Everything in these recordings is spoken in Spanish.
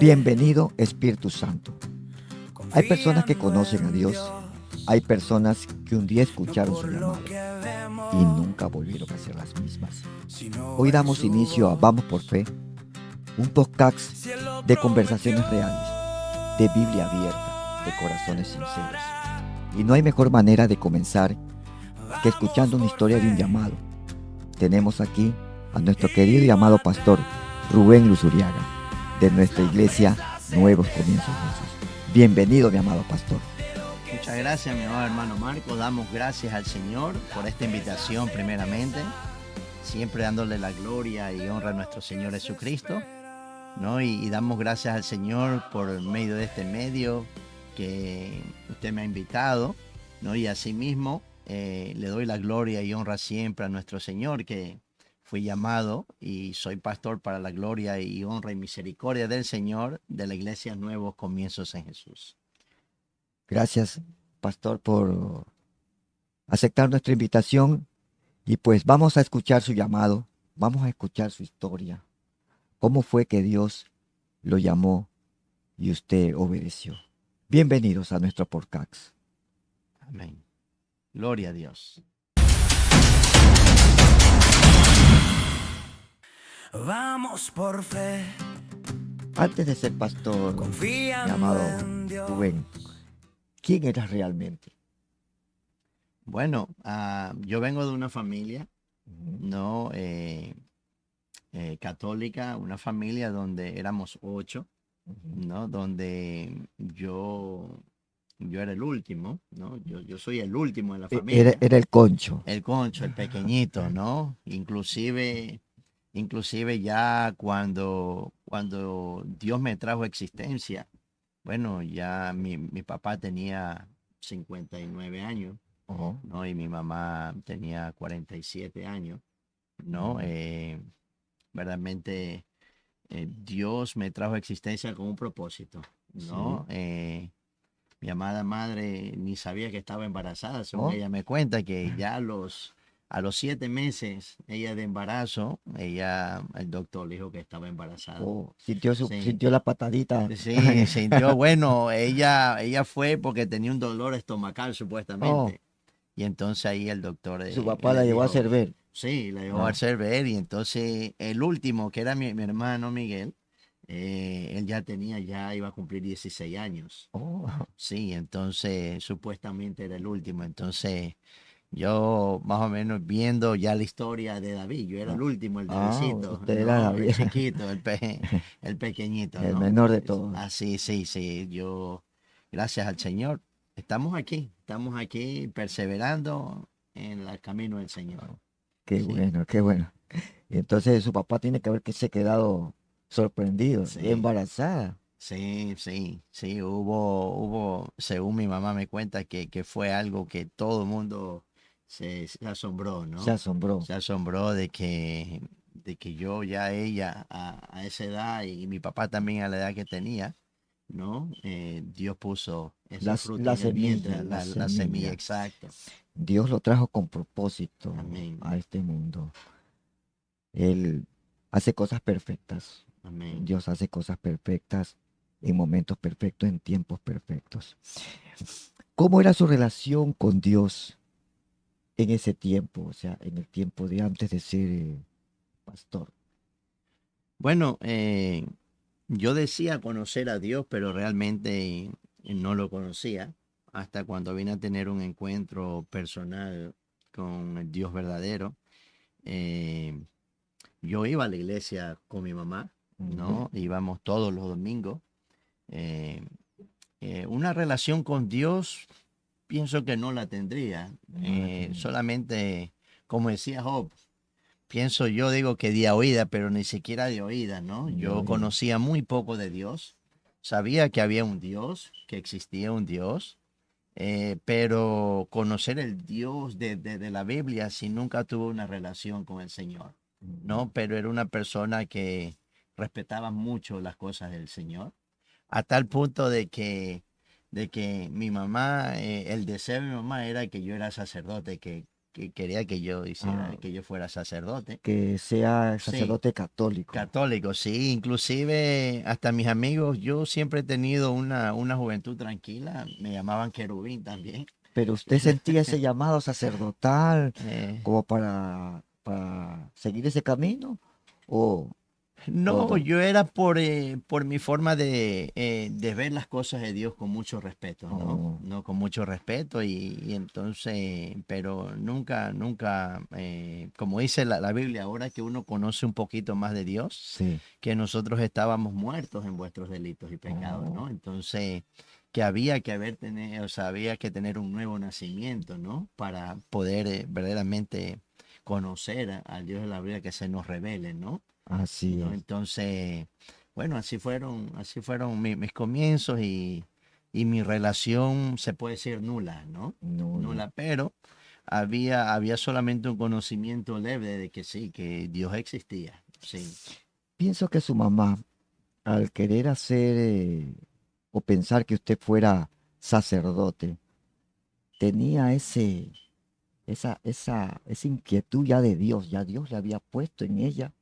Bienvenido, Espíritu Santo. Hay personas que conocen a Dios, hay personas que un día escucharon su llamado y nunca volvieron a ser las mismas. Hoy damos inicio a Vamos por Fe, un podcast de conversaciones reales, de Biblia abierta, de corazones sinceros. Y no hay mejor manera de comenzar que escuchando una historia de un llamado. Tenemos aquí a nuestro querido y amado pastor Rubén Luzuriaga, de nuestra iglesia Nuevos Comienzos Jesús. Bienvenido, mi amado pastor. Muchas gracias, mi amado hermano Marco. Damos gracias al Señor por esta invitación primeramente, siempre dándole la gloria y honra a nuestro Señor Jesucristo, ¿no? Y damos gracias al Señor por medio de este medio que usted me ha invitado, ¿no? Y asimismo le doy la gloria y honra siempre a nuestro Señor, que fui llamado y soy pastor para la gloria y honra y misericordia del Señor de la iglesia Nuevos Comienzos en Jesús. Gracias, pastor, por aceptar nuestra invitación. Y pues vamos a escuchar su llamado, vamos a escuchar su historia. ¿Cómo fue que Dios lo llamó y usted obedeció? Bienvenidos a nuestro podcast. Amén. Gloria a Dios. Vamos por fe. Antes de ser pastor, mi amado Rubén, ¿quién eras realmente? Bueno, yo vengo de una familia, ¿no? Católica, una familia donde éramos 8, ¿no? Donde yo era el último, ¿no? Yo soy el último de la familia. Era el concho. El concho, el pequeñito, ¿no? Inclusive ya cuando Dios me trajo a existencia, bueno, ya mi papá tenía 59 años, Ajá. ¿no? Y mi mamá tenía 47 años, ¿no? Verdaderamente Dios me trajo a existencia con un propósito, ¿no? Mi amada madre ni sabía que estaba embarazada, según ¿Oh? ella me cuenta, que ya a los 7 meses ella de embarazo, el doctor le dijo que estaba embarazada. Oh, Sí. sintió la patadita. Sí, sintió, bueno, ella fue porque tenía un dolor estomacal Oh, supuestamente. Y entonces ahí el doctor su papá la le llevó a dijo, hacer ver. sí, la llevó a Ah. hacer ver. Y entonces el último, que era mi hermano Miguel, él ya iba a cumplir 16 años. Oh, Sí, entonces supuestamente era el último. Entonces yo más o menos viendo ya la historia de David, yo era el último, el Davidcito, usted era ¿no? El David, chiquito, el pequeñito, el ¿no? menor de todos. Así, sí, yo, gracias al Señor, estamos aquí perseverando en el camino del Señor. Qué Sí, bueno, qué bueno. Y entonces su papá tiene que haber que se quedado sorprendido y sí. embarazada. Sí, hubo, según mi mamá me cuenta, que fue algo que todo el mundo se asombró, Se ¿no? asombró. Se asombró de que yo ya ella a esa edad y mi papá también a la edad que tenía, ¿no? Dios puso ese fruto La en el vientre, semilla, la la semilla, semilla. exacto. Dios lo trajo con propósito Amén, a este mundo. Él hace cosas perfectas. amén. Dios hace cosas perfectas en momentos perfectos, en tiempos perfectos. ¿Cómo era su relación con Dios en ese tiempo? O sea, en el tiempo de antes de ser pastor. Bueno, yo decía conocer a Dios, pero realmente no lo conocía hasta cuando vine a tener un encuentro personal con el Dios verdadero. Eh, yo iba a la iglesia con mi mamá, ¿no? Íbamos todos los domingos. Eh, una relación con Dios, pienso que no la tendría. Solamente, como decía Job, pienso yo, digo que de oída, pero ni siquiera de oída, ¿no? De Yo oído. conocía muy poco de Dios. Sabía que había un Dios, que existía un Dios, pero conocer el Dios de la Biblia, si nunca tuve una relación con el Señor, ¿no? Pero era una persona que respetaba mucho las cosas del Señor, a tal punto de que mi mamá, el deseo de mi mamá era que yo era sacerdote, que quería que yo hiciera, Ah, que yo fuera sacerdote. que sea Sí, sacerdote católico. católico, sí, inclusive hasta mis amigos, yo siempre he tenido una juventud tranquila, me llamaban querubín también. Pero usted sentía ese llamado sacerdotal Eh, como para seguir ese camino o, o No, no. yo era por mi forma de ver las cosas de Dios con mucho respeto, ¿no? Oh, No, con mucho respeto y entonces, pero nunca, como dice la Biblia, ahora que uno conoce un poquito más de Dios, sí. que nosotros estábamos muertos en vuestros delitos y pecados, Oh, ¿no? Entonces, que había que o sea, había que tener un nuevo nacimiento, ¿no? Para poder verdaderamente conocer al Dios de la Biblia que se nos revele, ¿no? así ¿No? es. Entonces, bueno, así fueron mis comienzos y mi relación se puede decir nula, ¿no? No, no. Nula, pero había solamente un conocimiento leve de que sí, que Dios existía, sí. Pienso que su mamá, al querer hacer o pensar que usted fuera sacerdote, tenía esa inquietud ya de Dios, ya Dios le había puesto en ella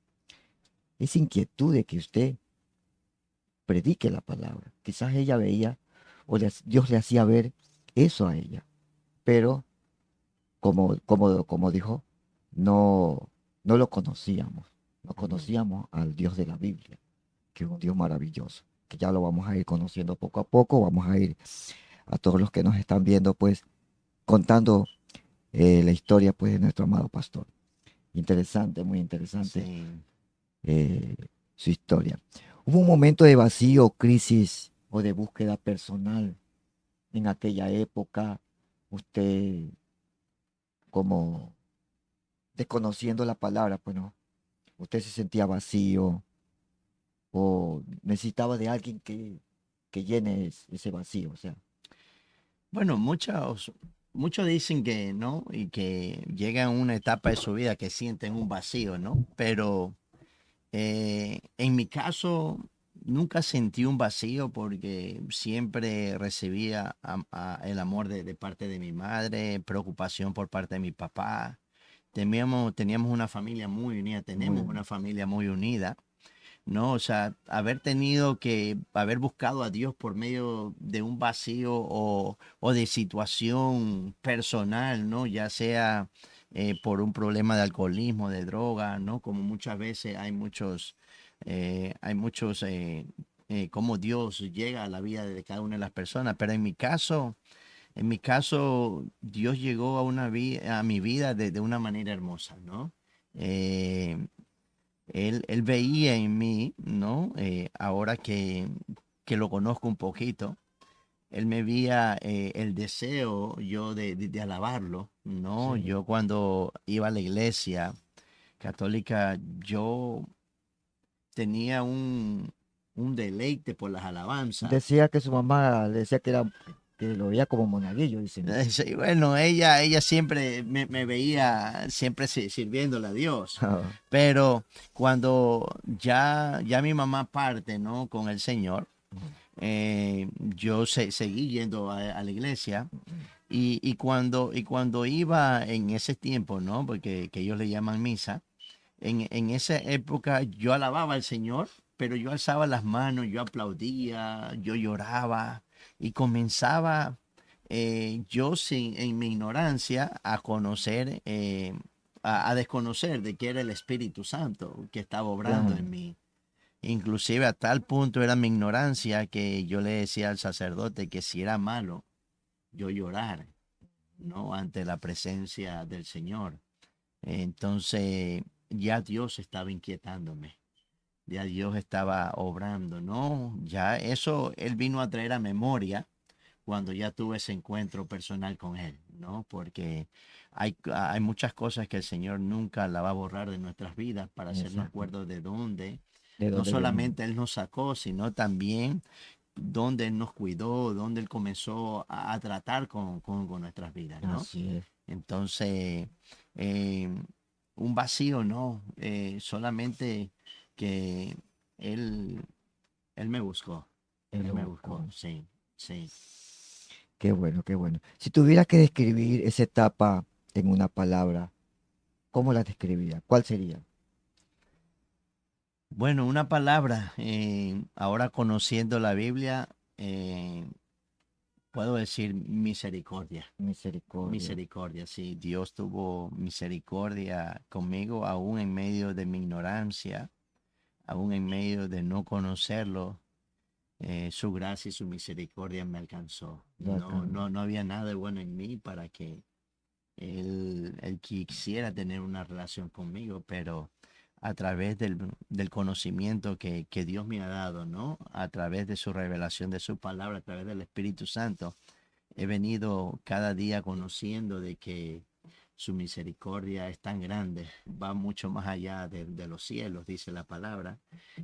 esa inquietud de que usted predique la palabra. Quizás ella veía Dios le hacía ver eso a ella, pero como dijo, no, no lo conocíamos, no Ujú. conocíamos al Dios de la Biblia, que es un Dios maravilloso, que ya lo vamos a ir conociendo poco a poco, vamos a ir a todos los que nos están viendo, pues contando la historia pues de nuestro amado pastor. Interesante, muy interesante Sí. eh, su historia. ¿Hubo un momento de vacío, crisis o de búsqueda personal en aquella época? Usted como desconociendo la palabra, pues no, usted se sentía vacío o necesitaba de alguien que llene ese vacío, o sea, Bueno, muchos dicen que no y que llegan a una etapa de su vida que sienten un vacío, ¿no? Pero en mi caso, nunca sentí un vacío porque siempre recibía el amor de parte de mi madre, preocupación por parte de mi papá. Teníamos una familia muy unida, tenemos muy, una familia muy unida, ¿no? O sea, haber buscado a Dios por medio de un vacío o de situación personal, ¿no? Ya sea por un problema de alcoholismo, de droga, ¿no? Como muchas veces cómo Dios llega a la vida de cada una de las personas, pero en mi caso, Dios llegó a mi vida de una manera hermosa, ¿no? Eh, él veía en mí, ¿no? Ahora que lo conozco un poquito, él me veía el deseo yo de alabarlo, ¿no? sí. Yo cuando iba a la iglesia católica, yo tenía un deleite por las alabanzas. Decía que su mamá le decía que lo veía como monaguillo, dicen. Sí, bueno, ella siempre me veía siempre sirviéndole a Dios. Ah, Pero cuando ya mi mamá parte, ¿no? Con el Señor, yo seguí yendo a la iglesia y cuando iba en ese tiempo, ¿no? Porque que ellos le llaman misa, en esa época yo alababa al Señor, pero yo alzaba las manos, yo aplaudía, yo lloraba y comenzaba yo en mi ignorancia a conocer, a desconocer de qué era el Espíritu Santo que estaba obrando claro. en mí. Inclusive a tal punto era mi ignorancia que yo le decía al sacerdote que si era malo, yo llorar, ¿no? Ante la presencia del Señor. Entonces ya Dios estaba inquietándome, ya Dios estaba obrando, ¿no? Ya eso Él vino a traer a memoria cuando ya tuve ese encuentro personal con Él, ¿no? Porque hay muchas cosas que el Señor nunca la va a borrar de nuestras vidas para hacernos Exacto. acuerdo de dónde. ¿De No dónde venimos? solamente Él nos sacó, sino también dónde Él nos cuidó, dónde Él comenzó a tratar con nuestras vidas, ¿no? Así es. Entonces, eh, un vacío, no, solamente que él, él me buscó, Él él lo me buscó, buscó. sí, sí. Qué bueno, qué bueno. Si tuviera que describir esa etapa en una palabra, ¿cómo la describiría? ¿Cuál sería? Bueno, una palabra, ahora conociendo la Biblia, puedo decir misericordia. Misericordia. Misericordia, sí, Dios tuvo misericordia conmigo aún en medio de mi ignorancia, aún en medio de no conocerlo. Su gracia y su misericordia me alcanzó. Lo alcanzó. No había nada de bueno en mí para que él quisiera tener una relación conmigo, pero a través del conocimiento que Dios me ha dado, ¿no? A través de su revelación, de su palabra, a través del Espíritu Santo, he venido cada día conociendo de que su misericordia es tan grande, va mucho más allá de los cielos, dice la palabra,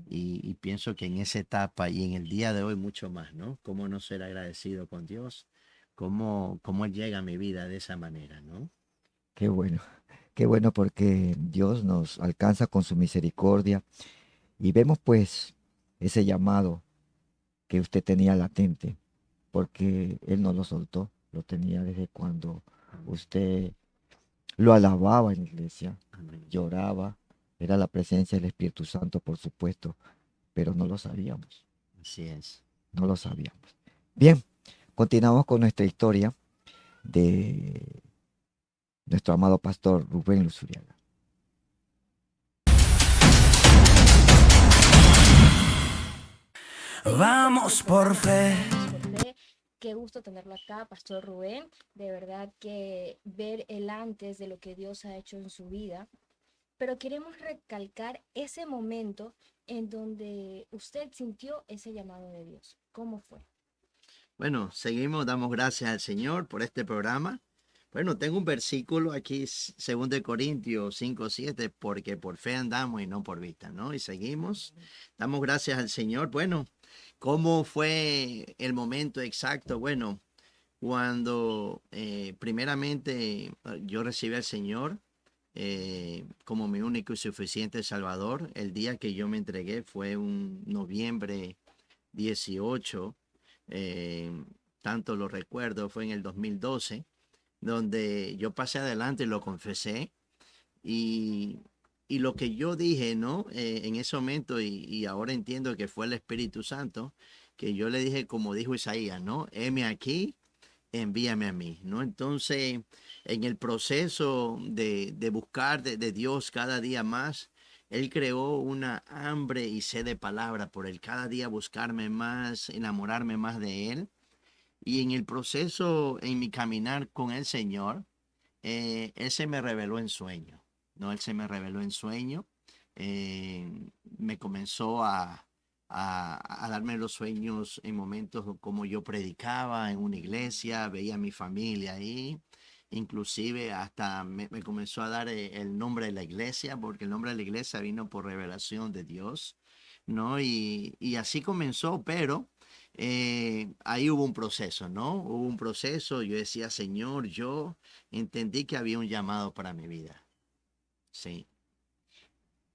y pienso que en esa etapa y en el día de hoy mucho más, ¿no? ¿Cómo no ser agradecido con Dios? ¿Cómo Él llega a mi vida de esa manera, ¿no? Qué bueno. Qué bueno porque Dios nos alcanza con su misericordia y vemos pues ese llamado que usted tenía latente, porque Él no lo soltó, lo tenía desde cuando Amén. usted lo alababa en la iglesia, Amén. lloraba, era la presencia del Espíritu Santo, por supuesto, pero no lo sabíamos, Así es. no lo sabíamos. Bien, continuamos con nuestra historia de nuestro amado pastor Rubén Luzuriaga. Vamos por fe. Por fe. Qué gusto tenerlo acá, Pastor Rubén. De verdad que ver el antes de lo que Dios ha hecho en su vida. Pero queremos recalcar ese momento en donde usted sintió ese llamado de Dios. ¿Cómo fue? Bueno, seguimos, damos gracias al Señor por este programa. Bueno, tengo un versículo aquí, 2 de Corintios 5:7, porque por fe andamos y no por vista, ¿no? Y seguimos, damos gracias al Señor. Bueno, ¿cómo fue el momento exacto? Bueno, cuando primeramente yo recibí al Señor como mi único y suficiente Salvador, el día que yo me entregué fue un noviembre 18, eh, tanto lo recuerdo, fue en el 2012, donde yo pasé adelante y lo confesé. Y, y lo que yo dije, ¿no? En ese momento, y ahora entiendo que fue el Espíritu Santo, que yo le dije, como dijo Isaías, ¿no? Heme aquí, envíame a mí, ¿no? Entonces, en el proceso de buscar de Dios cada día más, Él creó una hambre y sed de palabra por Él, cada día buscarme más, enamorarme más de Él. Y en el proceso, en mi caminar con el Señor, Él se me reveló en sueño, ¿no? Él se me reveló en sueño, eh, me comenzó a darme los sueños en momentos como yo predicaba en una iglesia, veía a mi familia ahí, inclusive hasta me comenzó a dar el nombre de la iglesia, porque el nombre de la iglesia vino por revelación de Dios, ¿no? Y así comenzó, pero ahí hubo un proceso, ¿no? Hubo un proceso, yo decía, Señor, yo entendí que había un llamado para mi vida. Sí,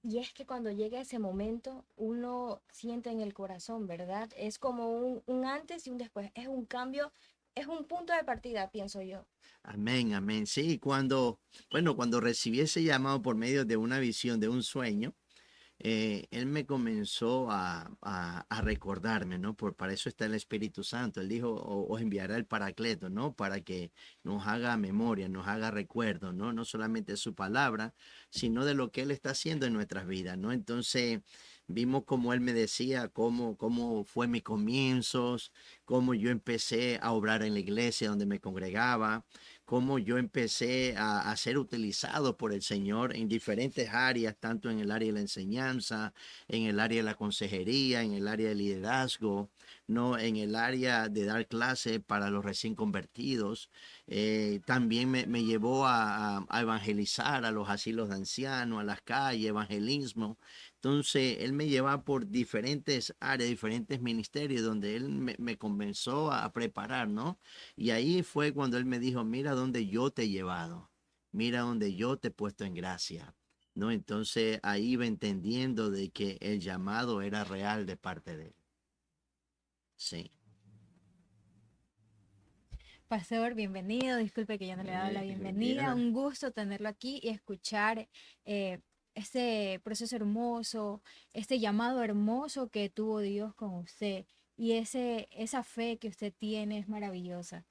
Y es que cuando llega ese momento, uno siente en el corazón, ¿verdad? Es como un antes y un después. Es un cambio, es un punto de partida, pienso yo. amén, amén. Sí, cuando recibí ese llamado por medio de una visión, de un sueño, él me comenzó a recordarme, ¿no? Para eso está el Espíritu Santo. Él dijo, os enviará el Paracleto, ¿no? Para que nos haga memoria, nos haga recuerdo, ¿no? No solamente su palabra, sino de lo que Él está haciendo en nuestras vidas, ¿no? Entonces, vimos como Él me decía, cómo fue mis comienzos, cómo yo empecé a obrar en la iglesia donde me congregaba, cómo yo empecé a ser utilizado por el Señor en diferentes áreas, tanto en el área de la enseñanza, en el área de la consejería, en el área de liderazgo, no en el área de dar clases para los recién convertidos. También me llevó a evangelizar a los asilos de ancianos, a las calles, evangelismo. Entonces, él me lleva por diferentes áreas, diferentes ministerios, donde él me comenzó a preparar, ¿no? Y ahí fue cuando él me dijo, mira dónde yo te he llevado, mira dónde yo te he puesto en gracia, ¿no? Entonces ahí iba entendiendo de que el llamado era real de parte de él. Sí. Pastor, bienvenido. Disculpe que yo no le he dado la bienvenida. Bienvenida. Un gusto tenerlo aquí y escuchar este proceso hermoso, este llamado hermoso que tuvo Dios con usted. Y esa fe que usted tiene es maravillosa.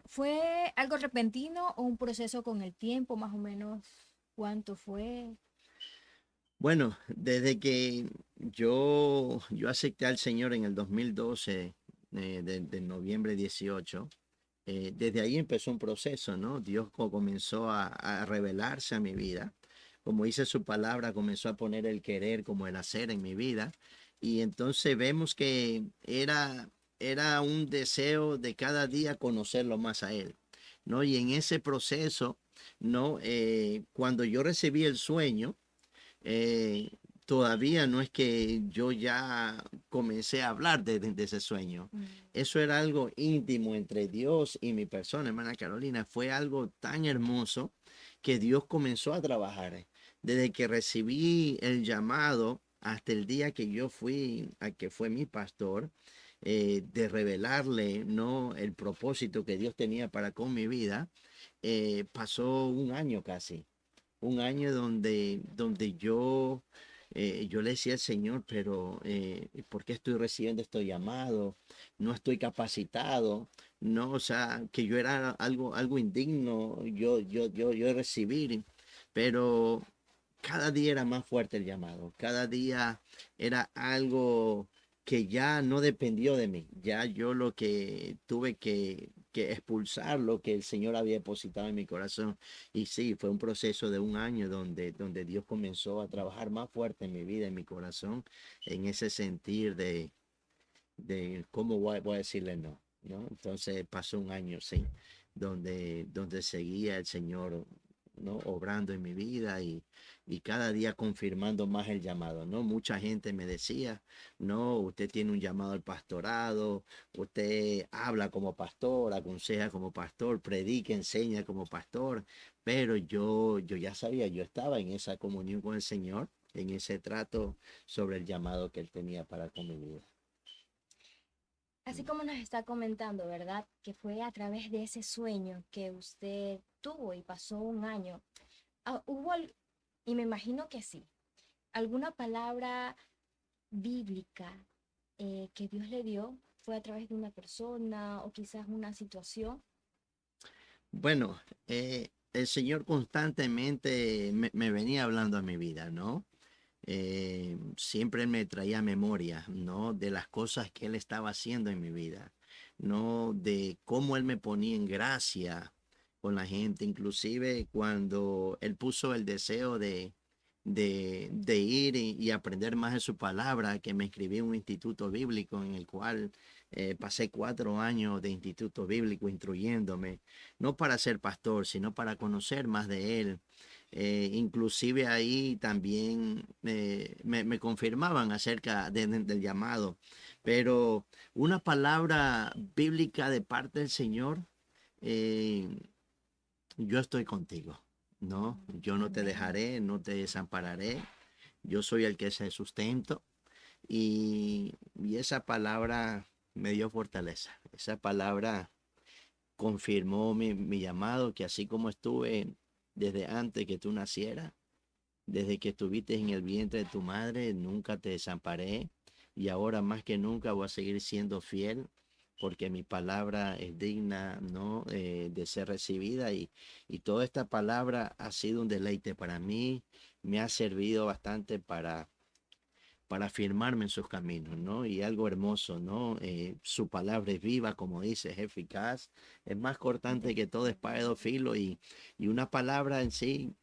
¿Fue algo repentino o un proceso con el tiempo, más o menos? ¿Cuánto fue? Bueno, desde que yo acepté al Señor en el 2012, de noviembre 18, desde ahí empezó un proceso, ¿no? Dios comenzó a revelarse a mi vida. Como dice su palabra, comenzó a poner el querer como el hacer en mi vida. Y entonces vemos que era un deseo de cada día conocerlo más a Él, ¿no? Y en ese proceso, ¿no? Cuando yo recibí el sueño, eh, todavía no es que yo ya comencé a hablar de ese sueño. Mm. Eso era algo íntimo entre Dios y mi persona, hermana Carolina. Fue algo tan hermoso que Dios comenzó a trabajar. Desde que recibí el llamado hasta el día que yo fui a que fue mi pastor, de revelarle, ¿no?, el propósito que Dios tenía para con mi vida, pasó un año casi. Un año donde yo le decía al Señor, pero ¿por qué estoy recibiendo estos llamados? No estoy capacitado, no, o sea, que yo era algo indigno, yo de recibir, pero cada día era más fuerte el llamado, cada día era algo que ya no dependió de mí, ya yo lo que tuve que expulsar lo que el Señor había depositado en mi corazón. Y sí, fue un proceso de un año donde Dios comenzó a trabajar más fuerte en mi vida, en mi corazón, en ese sentir de cómo voy a decirle no, ¿no? Entonces pasó un año, sí, donde seguía el Señor, ¿no?, obrando en mi vida y cada día confirmando más el llamado, ¿no? Mucha gente me decía, no, usted tiene un llamado al pastorado, usted habla como pastor, aconseja como pastor, predica, enseña como pastor, pero yo ya sabía, yo estaba en esa comunión con el Señor, en ese trato sobre el llamado que Él tenía para con mi vida. Así como nos está comentando, ¿verdad? Que fue a través de ese sueño que usted tuvo y pasó un año. Hubo, y me imagino que sí, alguna palabra bíblica que Dios le dio, fue a través de una persona o quizás una situación. Bueno, el Señor constantemente me venía hablando a mi vida, ¿no? Siempre Él me traía memoria, ¿no? De las cosas que Él estaba haciendo en mi vida, ¿no? De cómo Él me ponía en gracia con la gente, inclusive cuando Él puso el deseo de ir y aprender más de su palabra, que me inscribí en un instituto bíblico en el cual pasé 4 años de instituto bíblico instruyéndome, no para ser pastor, sino para conocer más de Él. Inclusive ahí también me confirmaban acerca del llamado, pero una palabra bíblica de parte del Señor, eh, yo estoy contigo, ¿no? Yo no te Amén. dejaré, no te desampararé, yo soy el que se sustento y esa palabra me dio fortaleza, esa palabra confirmó mi llamado, que así como estuve desde antes que tú nacieras, desde que estuviste en el vientre de tu madre, nunca te desamparé y ahora más que nunca voy a seguir siendo fiel porque mi palabra es digna, ¿no?, de ser recibida y toda esta palabra ha sido un deleite para mí, me ha servido bastante para afirmarme en sus caminos, ¿no? Y algo hermoso, ¿no? Su palabra es viva, como dice, es eficaz, es más cortante que todo espada de dos filos y una palabra en sí,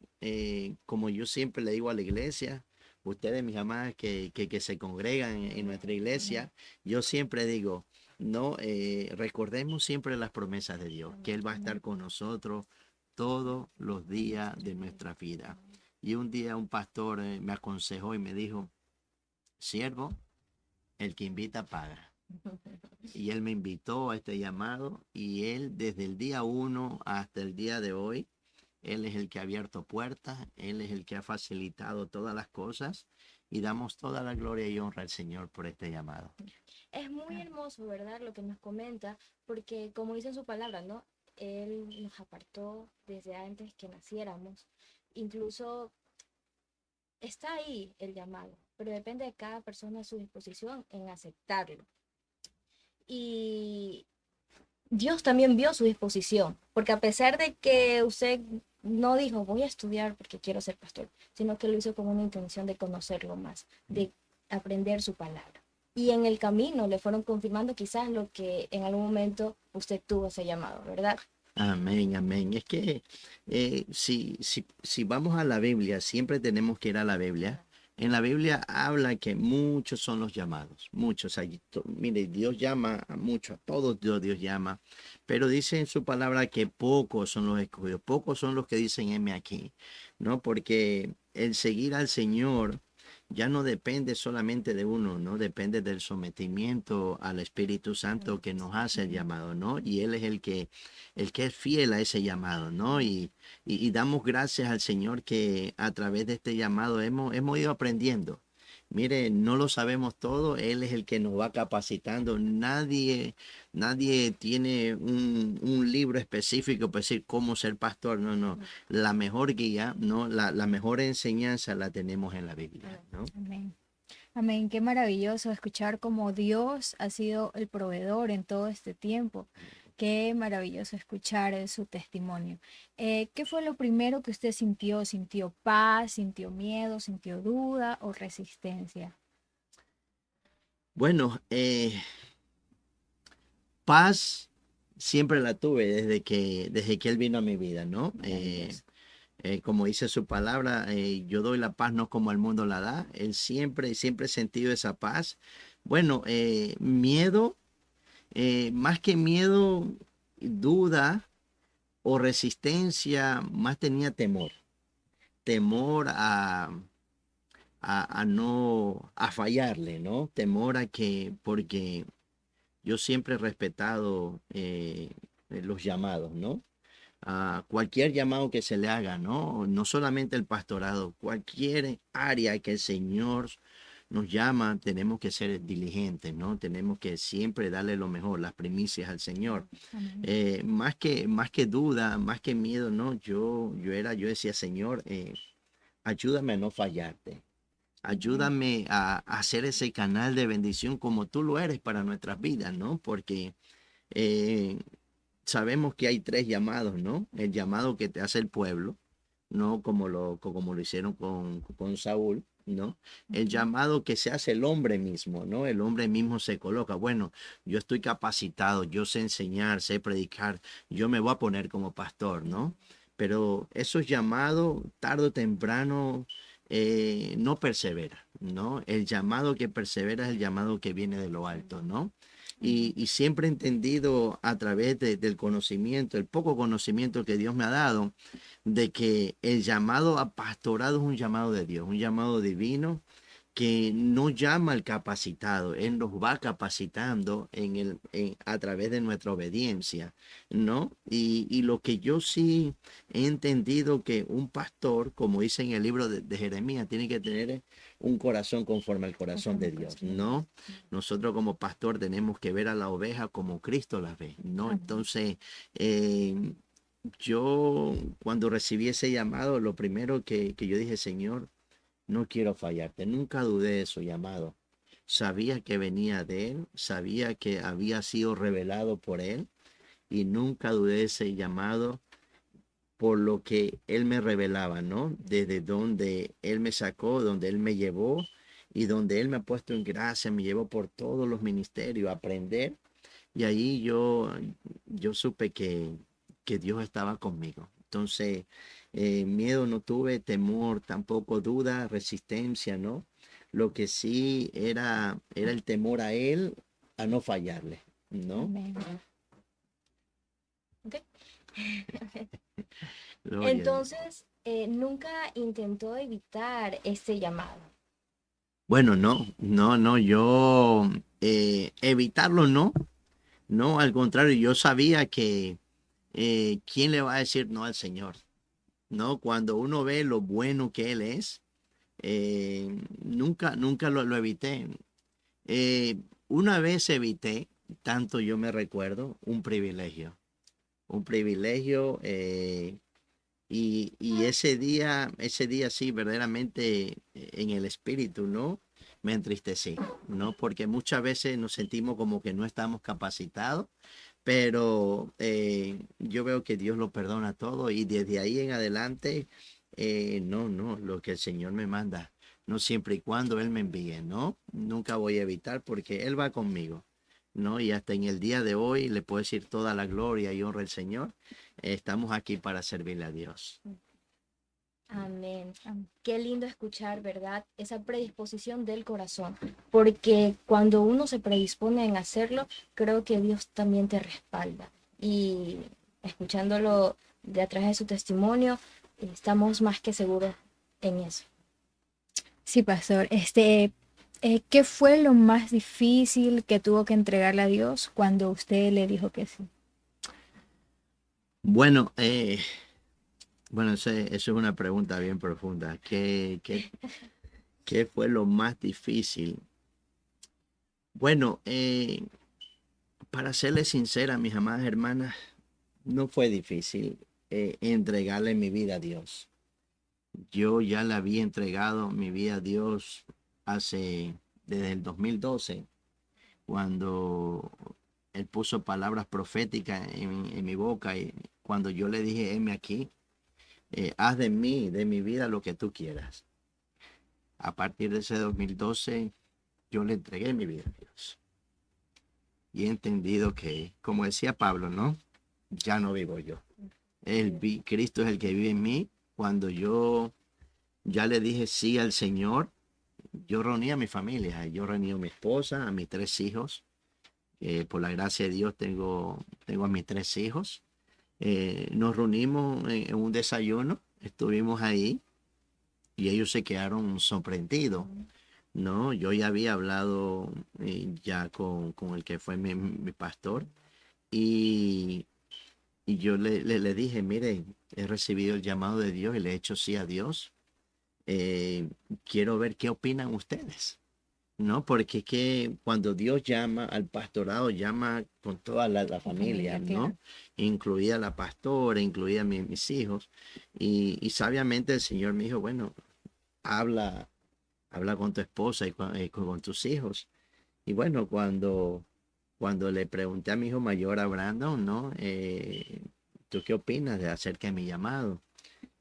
como yo siempre le digo a la iglesia, ustedes, mis amadas que se congregan en nuestra iglesia, yo siempre digo, no, recordemos siempre las promesas de Dios, que Él va a estar con nosotros todos los días de nuestra vida. Y un día un pastor me aconsejó y me dijo, siervo, el que invita paga. Y él me invitó a este llamado y él desde el día 1 hasta el día de hoy, él es el que ha abierto puertas, él es el que ha facilitado todas las cosas y damos toda la gloria y honra al Señor por este llamado. Es muy hermoso, ¿verdad? Lo que nos comenta, porque como dice en su palabra, ¿no? Él nos apartó desde antes que naciéramos. Incluso está ahí el llamado, pero depende de cada persona su disposición en aceptarlo. Y Dios también vio su disposición, porque a pesar de que usted no dijo voy a estudiar porque quiero ser pastor, sino que lo hizo con una intención de conocerlo más, de aprender su palabra. Y en el camino le fueron confirmando quizás lo que en algún momento usted tuvo ese llamado, ¿verdad? Amén, amén. Es que si vamos a la Biblia, siempre tenemos que ir a la Biblia. En la Biblia habla que muchos son los llamados, muchos. Mire, Dios llama a muchos, a todos Dios llama, pero dice en su palabra que pocos son los escogidos, pocos son los que dicen heme aquí, ¿no? Porque el seguir al Señor ya no depende solamente de uno, ¿no? Depende del sometimiento al Espíritu Santo que nos hace el llamado, ¿no? Y Él es el que es fiel a ese llamado, ¿no? Y damos gracias al Señor que a través de este llamado hemos ido aprendiendo. Mire, no lo sabemos todo, Él es el que nos va capacitando. Nadie tiene un libro específico para decir cómo ser pastor. No, no. La mejor guía, ¿no? La mejor enseñanza la tenemos en la Biblia, ¿no? Amén. Amén, qué maravilloso escuchar cómo Dios ha sido el proveedor en todo este tiempo. Qué maravilloso escuchar su testimonio. ¿Qué fue lo primero que usted sintió? ¿Sintió paz, sintió miedo, sintió duda o resistencia? Bueno, paz siempre la tuve desde que Él vino a mi vida, ¿no? Maravilloso. Como dice su palabra, yo doy la paz no como el mundo la da. Él siempre he sentido esa paz. Bueno, miedo, más que miedo, duda o resistencia, más tenía temor. Temor a fallarle, ¿no? Temor a porque yo siempre he respetado los llamados, ¿no? A cualquier llamado que se le haga, ¿no? No solamente el pastorado, cualquier área que el Señor nos llama, tenemos que ser diligentes, ¿no? Tenemos que siempre darle lo mejor, las primicias al Señor. Amén. Más que duda, más que miedo, ¿no? Yo decía, Señor, ayúdame a no fallarte. Ayúdame a hacer ese canal de bendición como tú lo eres para nuestras vidas, ¿no? Porque eh, sabemos que hay tres llamados, ¿no? El llamado que te hace el pueblo, ¿no? Como lo hicieron con Saúl, ¿no? El llamado que se hace el hombre mismo, ¿no? El hombre mismo se coloca, bueno, yo estoy capacitado, yo sé enseñar, sé predicar, yo me voy a poner como pastor, ¿no? Pero esos llamados, tarde o temprano, no persevera, ¿no? El llamado que persevera es el llamado que viene de lo alto, ¿no? Y siempre he entendido a través del conocimiento, el poco conocimiento que Dios me ha dado, de que el llamado a pastorado es un llamado de Dios, un llamado divino que no llama al capacitado, Él nos va capacitando a través de nuestra obediencia, ¿no? Y lo que yo sí he entendido que un pastor, como dice en el libro de Jeremías, tiene que tener un corazón conforme al corazón de Dios, ¿no? Nosotros como pastor tenemos que ver a la oveja como Cristo la ve, ¿no? Amén. Entonces, yo cuando recibí ese llamado, lo primero que yo dije, Señor, no quiero fallarte. Nunca dudé de su llamado. Sabía que venía de Él, sabía que había sido revelado por Él y nunca dudé de ese llamado por lo que Él me revelaba, ¿no? Desde donde Él me sacó, donde Él me llevó y donde Él me ha puesto en gracia, me llevó por todos los ministerios a aprender. Y ahí yo supe que Dios estaba conmigo. Entonces, miedo no tuve, temor, tampoco duda, resistencia, ¿no? Lo que sí era el temor a Él, a no fallarle, ¿no? Amén. ¿Ok? Gloria a Dios. Entonces, nunca intentó evitar ese llamado. Bueno, no, yo evitarlo no, al contrario, yo sabía que ¿quién le va a decir no al Señor? ¿No? Cuando uno ve lo bueno que Él es, nunca lo evité. Eh, una vez evité, tanto yo me recuerdo, un privilegio, y ese día sí, verdaderamente en el espíritu, ¿no? Me entristecí, ¿no? Porque muchas veces nos sentimos como que no estamos capacitados, pero yo veo que Dios lo perdona todo y desde ahí en adelante, no, lo que el Señor me manda, no siempre y cuando Él me envíe, ¿no? Nunca voy a evitar porque Él va conmigo, ¿no? Y hasta en el día de hoy le puedo decir toda la gloria y honra al Señor. Estamos aquí para servirle a Dios. Amén. Am- Qué lindo escuchar, ¿verdad? Esa predisposición del corazón, porque cuando uno se predispone en hacerlo, creo que Dios también te respalda. Y escuchándolo de atrás de su testimonio, estamos más que seguros en eso. Sí, pastor. ¿Qué fue lo más difícil que tuvo que entregarle a Dios cuando usted le dijo que sí? Bueno, eso es una pregunta bien profunda. ¿Qué fue lo más difícil? Bueno, para serles sincera, mis amadas hermanas, no fue difícil entregarle mi vida a Dios. Yo ya le había entregado mi vida a Dios desde el 2012, cuando Él puso palabras proféticas en mi boca y cuando yo le dije, heme aquí, haz de mí, de mi vida, lo que tú quieras. A partir de ese 2012, yo le entregué mi vida a Dios. Y he entendido que, como decía Pablo, ¿no? Ya no vivo yo. Cristo es el que vive en mí. Cuando yo ya le dije sí al Señor, yo reuní a mi familia. Yo reuní a mi esposa, a mis 3 hijos. Por la gracia de Dios tengo a mis 3 hijos. Nos reunimos en un desayuno. Estuvimos ahí y ellos se quedaron sorprendidos. No, yo ya había hablado ya con el que fue mi pastor y, y yo le dije, mire, he recibido el llamado de Dios y le he hecho sí a Dios. Quiero ver qué opinan ustedes, ¿no? Porque es que cuando Dios llama al pastorado, llama con toda la familia, ¿no? Claro. Incluida la pastora, incluida mis hijos. Y sabiamente el Señor me dijo, bueno, habla con tu esposa y con tus hijos. Y bueno, cuando le pregunté a mi hijo mayor, a Brandon, ¿no? ¿Tú qué opinas acerca de mi llamado?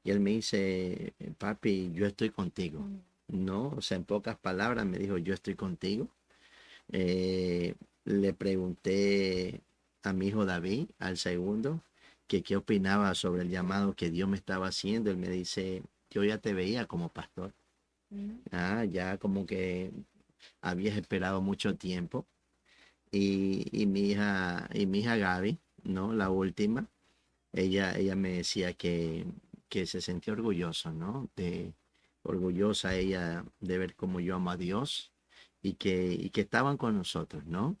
Y él me dice, papi, yo estoy contigo. No, o sea, en pocas palabras me dijo, yo estoy contigo. Le pregunté a mi hijo David, al segundo, que qué opinaba sobre el llamado que Dios me estaba haciendo. Él me dice, yo ya te veía como pastor. Ya como que habías esperado mucho tiempo. Y mi hija Gaby, ¿no? La última, ella me decía que se sentía orgullosa, ¿no? Orgullosa ella de ver cómo yo amo a Dios y que estaban con nosotros, ¿no?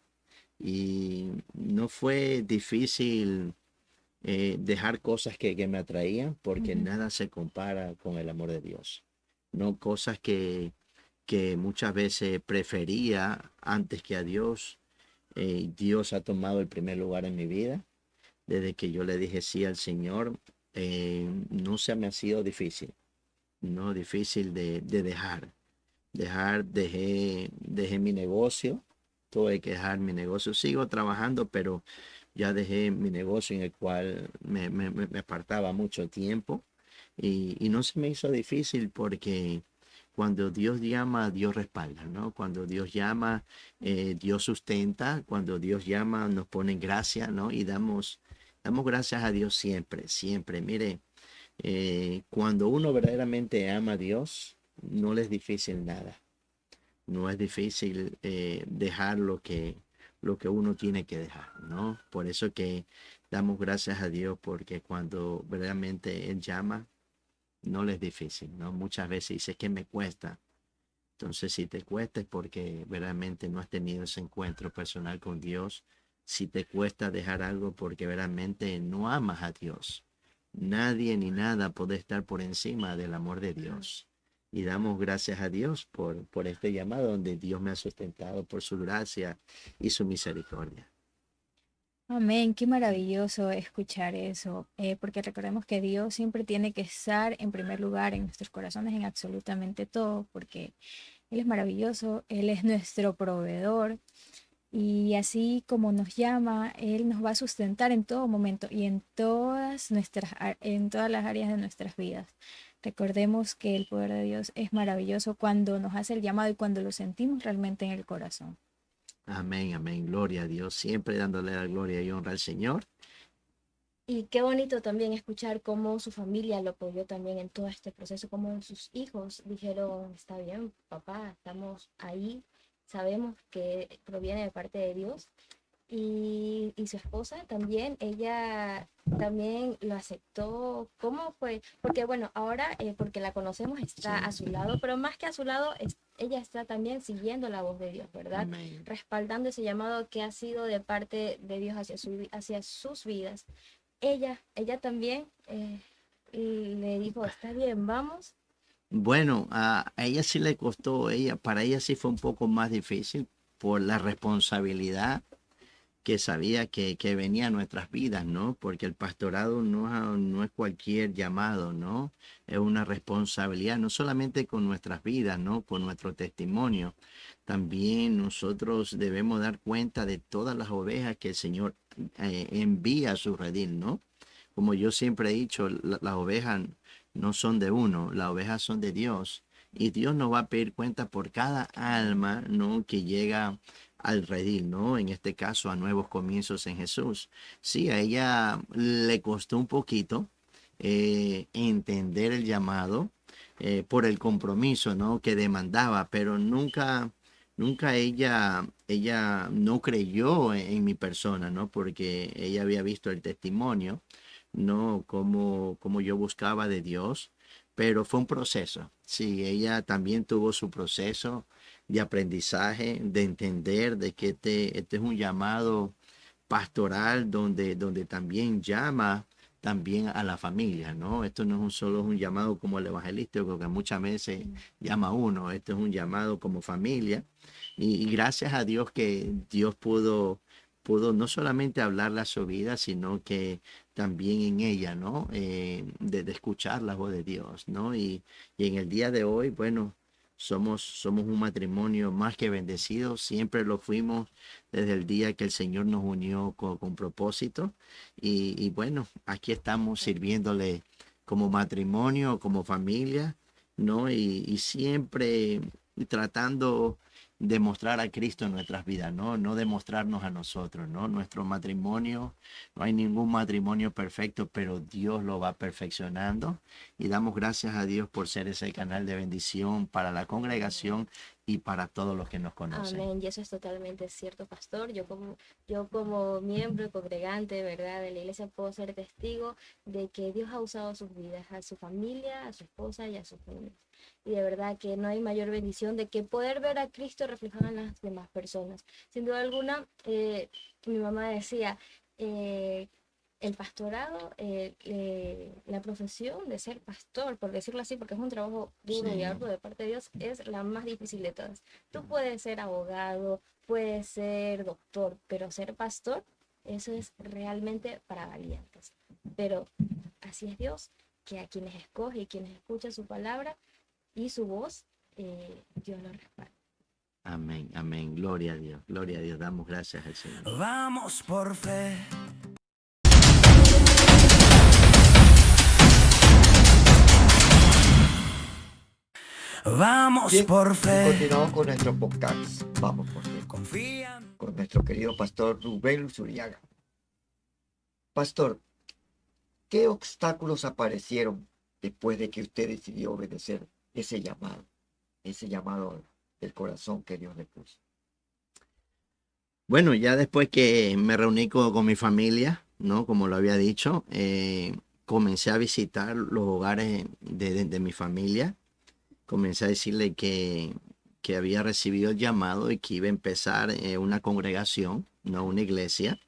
Y no fue difícil dejar cosas que me atraían porque Ujú. nada se compara con el amor de Dios. No cosas que muchas veces prefería antes que a Dios. Dios ha tomado el primer lugar en mi vida. Desde que yo le dije sí al Señor, no se me ha sido difícil, no difícil de dejar. Dejé mi negocio, tuve que dejar mi negocio. Sigo trabajando, pero ya dejé mi negocio en el cual me apartaba mucho tiempo y no se me hizo difícil porque cuando Dios llama, Dios respalda, ¿no? Cuando Dios llama, Dios sustenta. Cuando Dios llama, nos pone en gracia, ¿no? Y damos gracias a Dios siempre, siempre. Mire, cuando uno verdaderamente ama a Dios, no le es difícil nada. No es difícil dejar lo que uno tiene que dejar, ¿no? Por eso que damos gracias a Dios porque cuando verdaderamente Él llama, no le es difícil, ¿no? Muchas veces dice que me cuesta. Entonces, si te cuesta es porque verdaderamente no has tenido ese encuentro personal con Dios. Si te cuesta dejar algo porque verdaderamente no amas a Dios. Nadie ni nada puede estar por encima del amor de Dios. y damos gracias a Dios por este llamado donde Dios me ha sustentado por su gracia y su misericordia. Amén, qué maravilloso escuchar eso, porque recordemos que Dios siempre tiene que estar en primer lugar en nuestros corazones en absolutamente todo, porque Él es maravilloso, Él es nuestro proveedor y así como nos llama, Él nos va a sustentar en todo momento y en en todas las áreas de nuestras vidas. Recordemos que el poder de Dios es maravilloso cuando nos hace el llamado y cuando lo sentimos realmente en el corazón. Amén, amén. Gloria a Dios. Siempre dándole la gloria y honra al Señor. Y qué bonito también escuchar cómo su familia lo apoyó también en todo este proceso, cómo sus hijos dijeron, está bien, papá, estamos ahí, sabemos que proviene de parte de Dios. Y su esposa también, ella también lo aceptó. ¿Cómo fue? Porque bueno, ahora, porque la conocemos, está Sí. a su lado, pero más que a su lado, ella está también siguiendo la voz de Dios, ¿verdad? Amén. Respaldando ese llamado que ha sido de parte de Dios hacia sus vidas. Ella también le dijo, está bien, vamos. Bueno, a ella sí le costó, para ella sí fue un poco más difícil por la responsabilidad que sabía que venía a nuestras vidas, ¿no? Porque el pastorado no es cualquier llamado, ¿no? Es una responsabilidad, no solamente con nuestras vidas, ¿no? Con nuestro testimonio. También nosotros debemos dar cuenta de todas las ovejas que el Señor envía a su redil, ¿no? Como yo siempre he dicho, las ovejas no son de uno, las ovejas son de Dios. Y Dios nos va a pedir cuenta por cada alma, ¿no? Que llega al redil, ¿no? En este caso, a nuevos comienzos en Jesús. Sí, a ella le costó un poquito entender el llamado por el compromiso, ¿no? Que demandaba, pero nunca ella no creyó en mi persona, ¿no? Porque ella había visto el testimonio, ¿no? Como yo buscaba de Dios, pero fue un proceso. Sí, ella también tuvo su proceso de aprendizaje, de entender de que este es un llamado pastoral donde también llama también a la familia, ¿no? Esto no es solo un llamado como el evangelístico que muchas veces llama a uno, esto es un llamado como familia y gracias a Dios que Dios pudo no solamente hablarle a su vida, sino que también en ella, ¿no? De escuchar la voz de Dios, ¿no? Y en el día de hoy, bueno, somos un matrimonio más que bendecido, siempre lo fuimos desde el día que el Señor nos unió con propósito. Y bueno, aquí estamos sirviéndole como matrimonio, como familia, ¿no? Y siempre tratando de mostrar a Cristo en nuestras vidas, ¿no? No demostrarnos a nosotros, ¿no? Nuestro matrimonio, no hay ningún matrimonio perfecto, pero Dios lo va perfeccionando y damos gracias a Dios por ser ese canal de bendición para la congregación y para todos los que nos conocen. Amén, y eso es totalmente cierto, pastor. Yo como miembro y congregante, ¿verdad?, de la iglesia puedo ser testigo de que Dios ha usado sus vidas, a su familia, a su esposa y a sus niños. Y de verdad que no hay mayor bendición de que poder ver a Cristo reflejado en las demás personas. Sin duda alguna, mi mamá decía, el pastorado, la profesión de ser pastor, por decirlo así, porque es un trabajo duro Sí. y arduo de parte de Dios, es la más difícil de todas. Tú puedes ser abogado, puedes ser doctor, pero ser pastor, eso es realmente para valientes. Pero así es Dios, que a quienes escoge y quienes escuchan su palabra y su voz, Dios lo respalda. Amén, amén. Gloria a Dios, gloria a Dios. Damos gracias al Señor. Vamos por fe. Vamos Bien, por y fe. continuamos con nuestro podcast. Vamos por fe. Confía. Con nuestro querido pastor Rubén Zuriaga. Pastor, ¿qué obstáculos aparecieron después de que usted decidió obedecer ese llamado del corazón que Dios le puso? Bueno, ya después que me reuní con mi familia, ¿no? Como lo había dicho, comencé a visitar los hogares de mi familia. Comencé a decirle que había recibido el llamado y que iba a empezar una congregación, no una iglesia.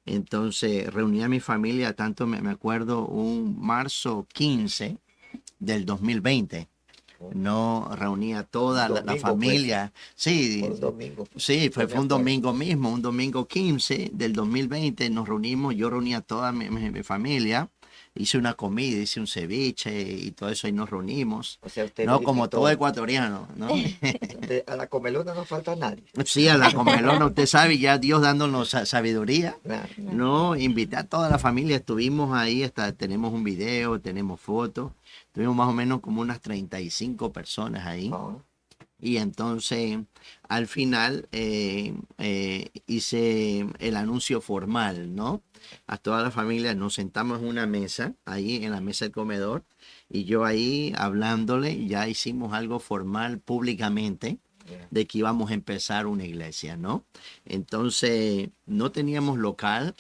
Entonces reuní a mi familia, tanto me acuerdo, un marzo 15 del 2020. no reunía toda la Domingo, familia. Sí, Por un domingo. sí, Yo me fue un acuerdo. domingo mismo, un domingo 15 del 2020 nos reunimos, yo reuní a toda mi familia, hice una comida, hice un ceviche y todo eso y nos reunimos, O sea, usted ¿no? los Como todo invitó. ecuatoriano, ¿no? A la comelona no falta nadie. Sí, a la comelona, usted sabe, ya Dios dándonos sabiduría, Claro. ¿no? Invité a toda la familia, estuvimos ahí, hasta tenemos un video, tenemos fotos, tuvimos más o menos como unas 35 personas ahí. Oh, Y entonces al final hice el anuncio formal, ¿no? A toda la familia nos sentamos en una mesa, ahí en la mesa del comedor, y yo ahí hablándole, ya hicimos algo formal públicamente yeah. de que íbamos a empezar una iglesia, ¿no? Entonces no teníamos local,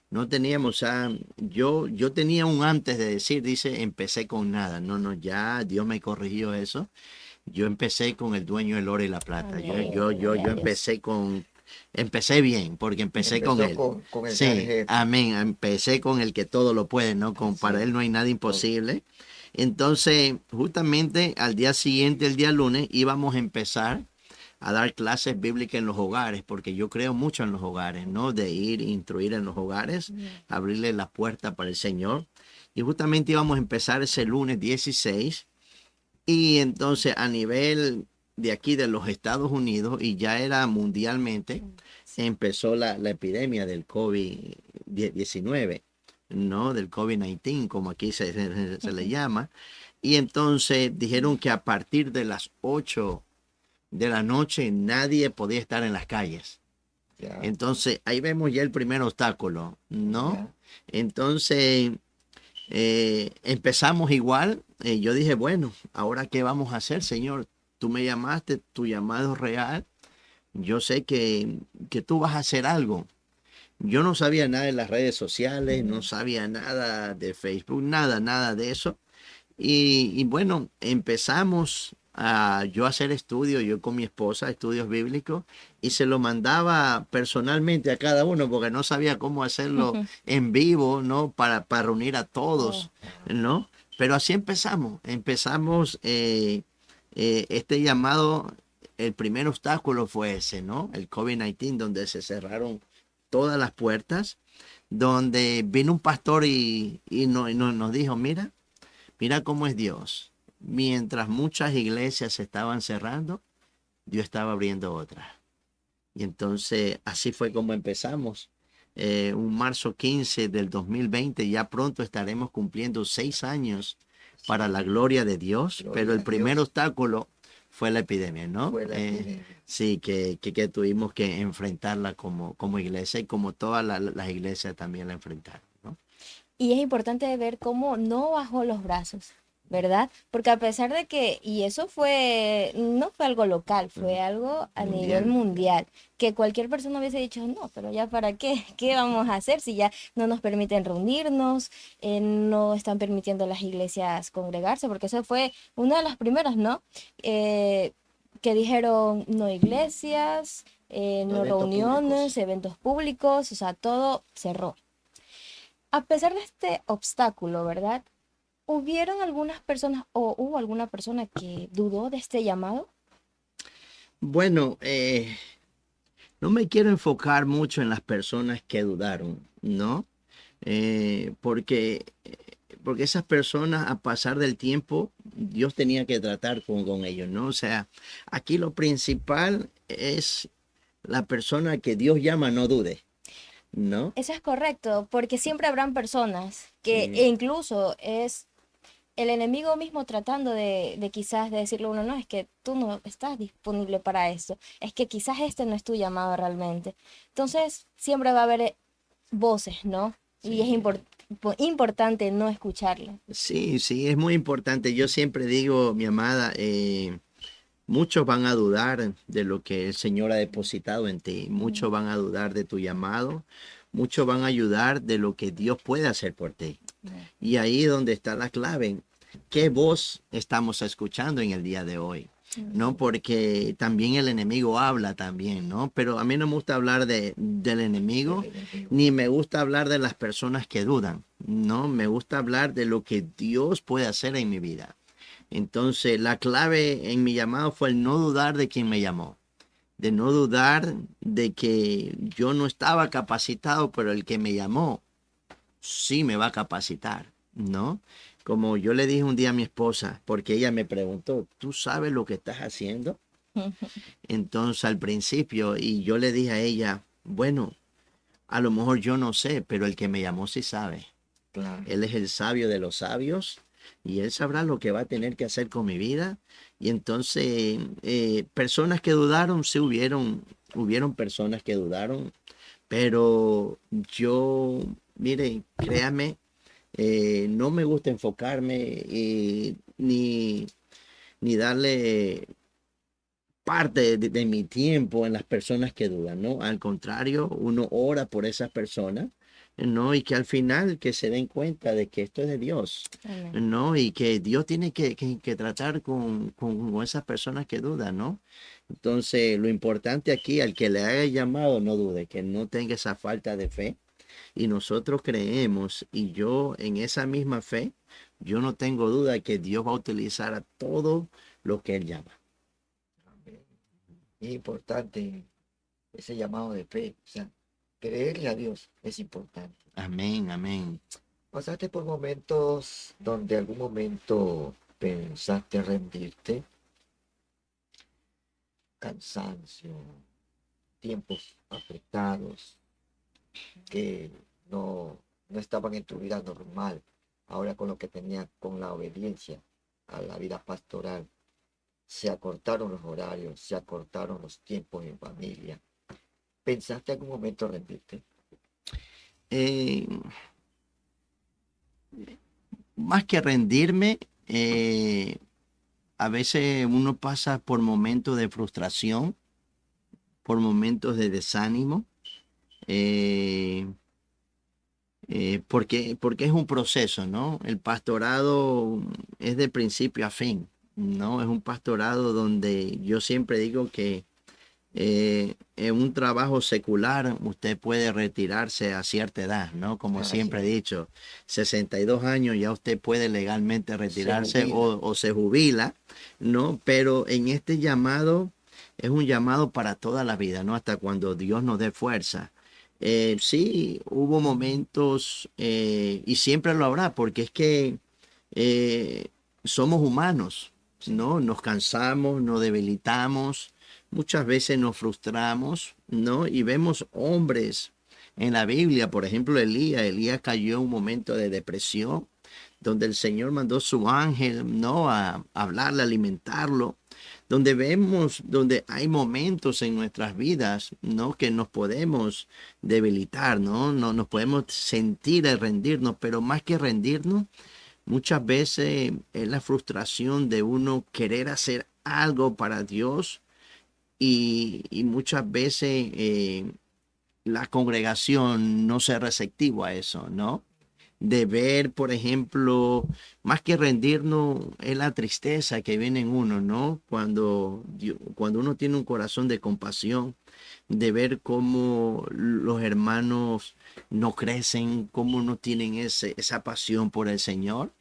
no teníamos, yo tenía un antes de decir, dice, empecé con nada. No, no, ya Dios me corrigió eso. Yo empecé con el dueño del oro y la plata. Amén, Yo gloria a Dios. empecé bien, porque empecé con Empezó él. con el gran Sí, jefe. amén. Empecé con el que todo lo puede, ¿no? Para Sí. él no hay nada imposible. Entonces, justamente al día siguiente, el día lunes, íbamos a empezar a dar clases bíblicas en los hogares, porque yo creo mucho en los hogares, ¿no? De ir, instruir en los hogares, abrirle la puerta para el Señor. Y justamente íbamos a empezar ese lunes 16. Y entonces a nivel de aquí de los Estados Unidos, y ya era mundialmente, empezó la epidemia del COVID-19, ¿no? Del COVID-19, como aquí se le llama. Y entonces dijeron que a partir de las 8 de la noche nadie podía estar en las calles. Ya, Entonces ahí vemos ya el primer obstáculo, ¿no? ya. Entonces empezamos igual. Yo dije, bueno, ¿ahora qué vamos a hacer, Señor? Tú me llamaste, tu llamado es real. Yo sé que tú vas a hacer algo. Yo no sabía nada de las redes sociales, no sabía nada de Facebook, nada de eso. Y bueno, empezamos a yo a hacer estudios, yo con mi esposa, estudios bíblicos, y se lo mandaba personalmente a cada uno porque no sabía cómo hacerlo en vivo, ¿no? Para reunir a todos, ¿no? Pero así empezamos este llamado, el primer obstáculo fue ese, ¿no? El COVID-19, donde se cerraron todas las puertas, donde vino un pastor y nos dijo, mira cómo es Dios. Mientras muchas iglesias se estaban cerrando, Dios estaba abriendo otras. Y entonces así fue como empezamos. Un marzo 15 del 2020, ya pronto estaremos cumpliendo 6 años para la gloria de Dios, Gloria pero el a primer Dios. obstáculo fue la epidemia, ¿no? Fue la epidemia. Sí, que tuvimos que enfrentarla como iglesia y como todas las iglesias también la enfrentaron, ¿no? Y es importante ver cómo no bajó los brazos, ¿verdad? Porque a pesar de que, y eso no fue algo local, fue algo a nivel mundial, que cualquier persona hubiese dicho, no, pero ya para qué, ¿qué vamos a hacer si ya no nos permiten reunirnos, no están permitiendo las iglesias congregarse? Porque eso fue una de las primeras, ¿no? Que dijeron no iglesias, no Eventos reuniones, públicos. eventos públicos, o sea, todo cerró. A pesar de este obstáculo, ¿verdad? ¿Hubieron algunas personas o hubo alguna persona que dudó de este llamado? Bueno, no me quiero enfocar mucho en las personas que dudaron, ¿no? Porque esas personas, a pasar del tiempo, Dios tenía que tratar con ellos, ¿no? O sea, aquí lo principal es la persona que Dios llama, no dude, ¿no? Eso es correcto, porque siempre habrán personas que Sí. incluso es el enemigo mismo tratando de quizás de decirle a uno, no, es que tú no estás disponible para esto, es que quizás este no es tu llamado realmente. Entonces, siempre va a haber voces, ¿no? Y es importante no escucharle. Sí, sí, es muy importante. Yo siempre digo, mi amada, muchos van a dudar de lo que el Señor ha depositado en ti. Muchos van a dudar de tu llamado. Muchos van a ayudar de lo que Dios puede hacer por ti. Y ahí es donde está la clave. ¿Qué voz estamos escuchando en el día de hoy? ¿No? Porque también el enemigo habla también, ¿no? Pero a mí no me gusta hablar del enemigo, ni me gusta hablar de las personas que dudan, ¿no? Me gusta hablar de lo que Dios puede hacer en mi vida. Entonces, la clave en mi llamado fue el no dudar de quien me llamó, de no dudar de que yo no estaba capacitado, pero el que me llamó sí me va a capacitar, ¿no? Como yo le dije un día a mi esposa, porque ella me preguntó, ¿tú sabes lo que estás haciendo? Entonces al principio, y yo le dije a ella, bueno, a lo mejor yo no sé, pero el que me llamó sí sabe. Claro. Él es el sabio de los sabios y él sabrá lo que va a tener que hacer con mi vida. Y entonces, personas que dudaron, sí hubieron personas que dudaron, pero yo, mire, créame, no me gusta enfocarme ni darle parte de mi tiempo en las personas que dudan, ¿no? Al contrario, uno ora por esas personas, ¿no? Y que al final que se den cuenta de que esto es de Dios, Amén. ¿no? Y que Dios tiene que tratar con esas personas que dudan, ¿no? Entonces, lo importante aquí, al que le haya llamado, no dude, que no tenga esa falta de fe. Y nosotros creemos, y yo en esa misma fe, yo no tengo duda que Dios va a utilizar a todo lo que Él llama. Es importante ese llamado de fe, o sea, creerle a Dios es importante. Amén, amén. ¿Pasaste por momentos donde algún momento pensaste rendirte? Cansancio, tiempos apretados que no estaban en tu vida normal. Ahora con lo que tenías, con la obediencia a la vida pastoral, se acortaron los horarios, se acortaron los tiempos en familia. ¿Pensaste algún momento rendirte? Eh, Más que rendirme, a veces uno pasa por momentos de frustración, por momentos de desánimo, eh, porque es un proceso, ¿no? El pastorado es de principio a fin, ¿no? Es un pastorado donde yo siempre digo que en un trabajo secular usted puede retirarse a cierta edad, ¿no? Como Así siempre he es. dicho, 62 años ya usted puede legalmente retirarse jubila. o se jubila, ¿no? Pero en este llamado es un llamado para toda la vida, ¿no? Hasta cuando Dios nos dé fuerza. Sí, hubo momentos y siempre lo habrá, porque es que eh, somos humanos, Sí, ¿no? Nos cansamos, nos debilitamos, muchas veces nos frustramos, ¿no? Y vemos hombres en la Biblia, por ejemplo, Elías cayó en un momento de depresión, donde el Señor mandó su ángel, ¿no? A hablarle, a alimentarlo, donde vemos, donde hay momentos en nuestras vidas, ¿no? Que nos podemos debilitar, ¿no? No nos podemos sentir el rendirnos, pero más que rendirnos, muchas veces es la frustración de uno querer hacer algo para Dios y muchas veces la congregación no se receptivo a eso, ¿no? De ver, por ejemplo, más que rendirnos, es la tristeza que viene en uno, ¿no? Cuando uno tiene un corazón de compasión, de ver cómo los hermanos no crecen, cómo no tienen esa pasión por el Señor.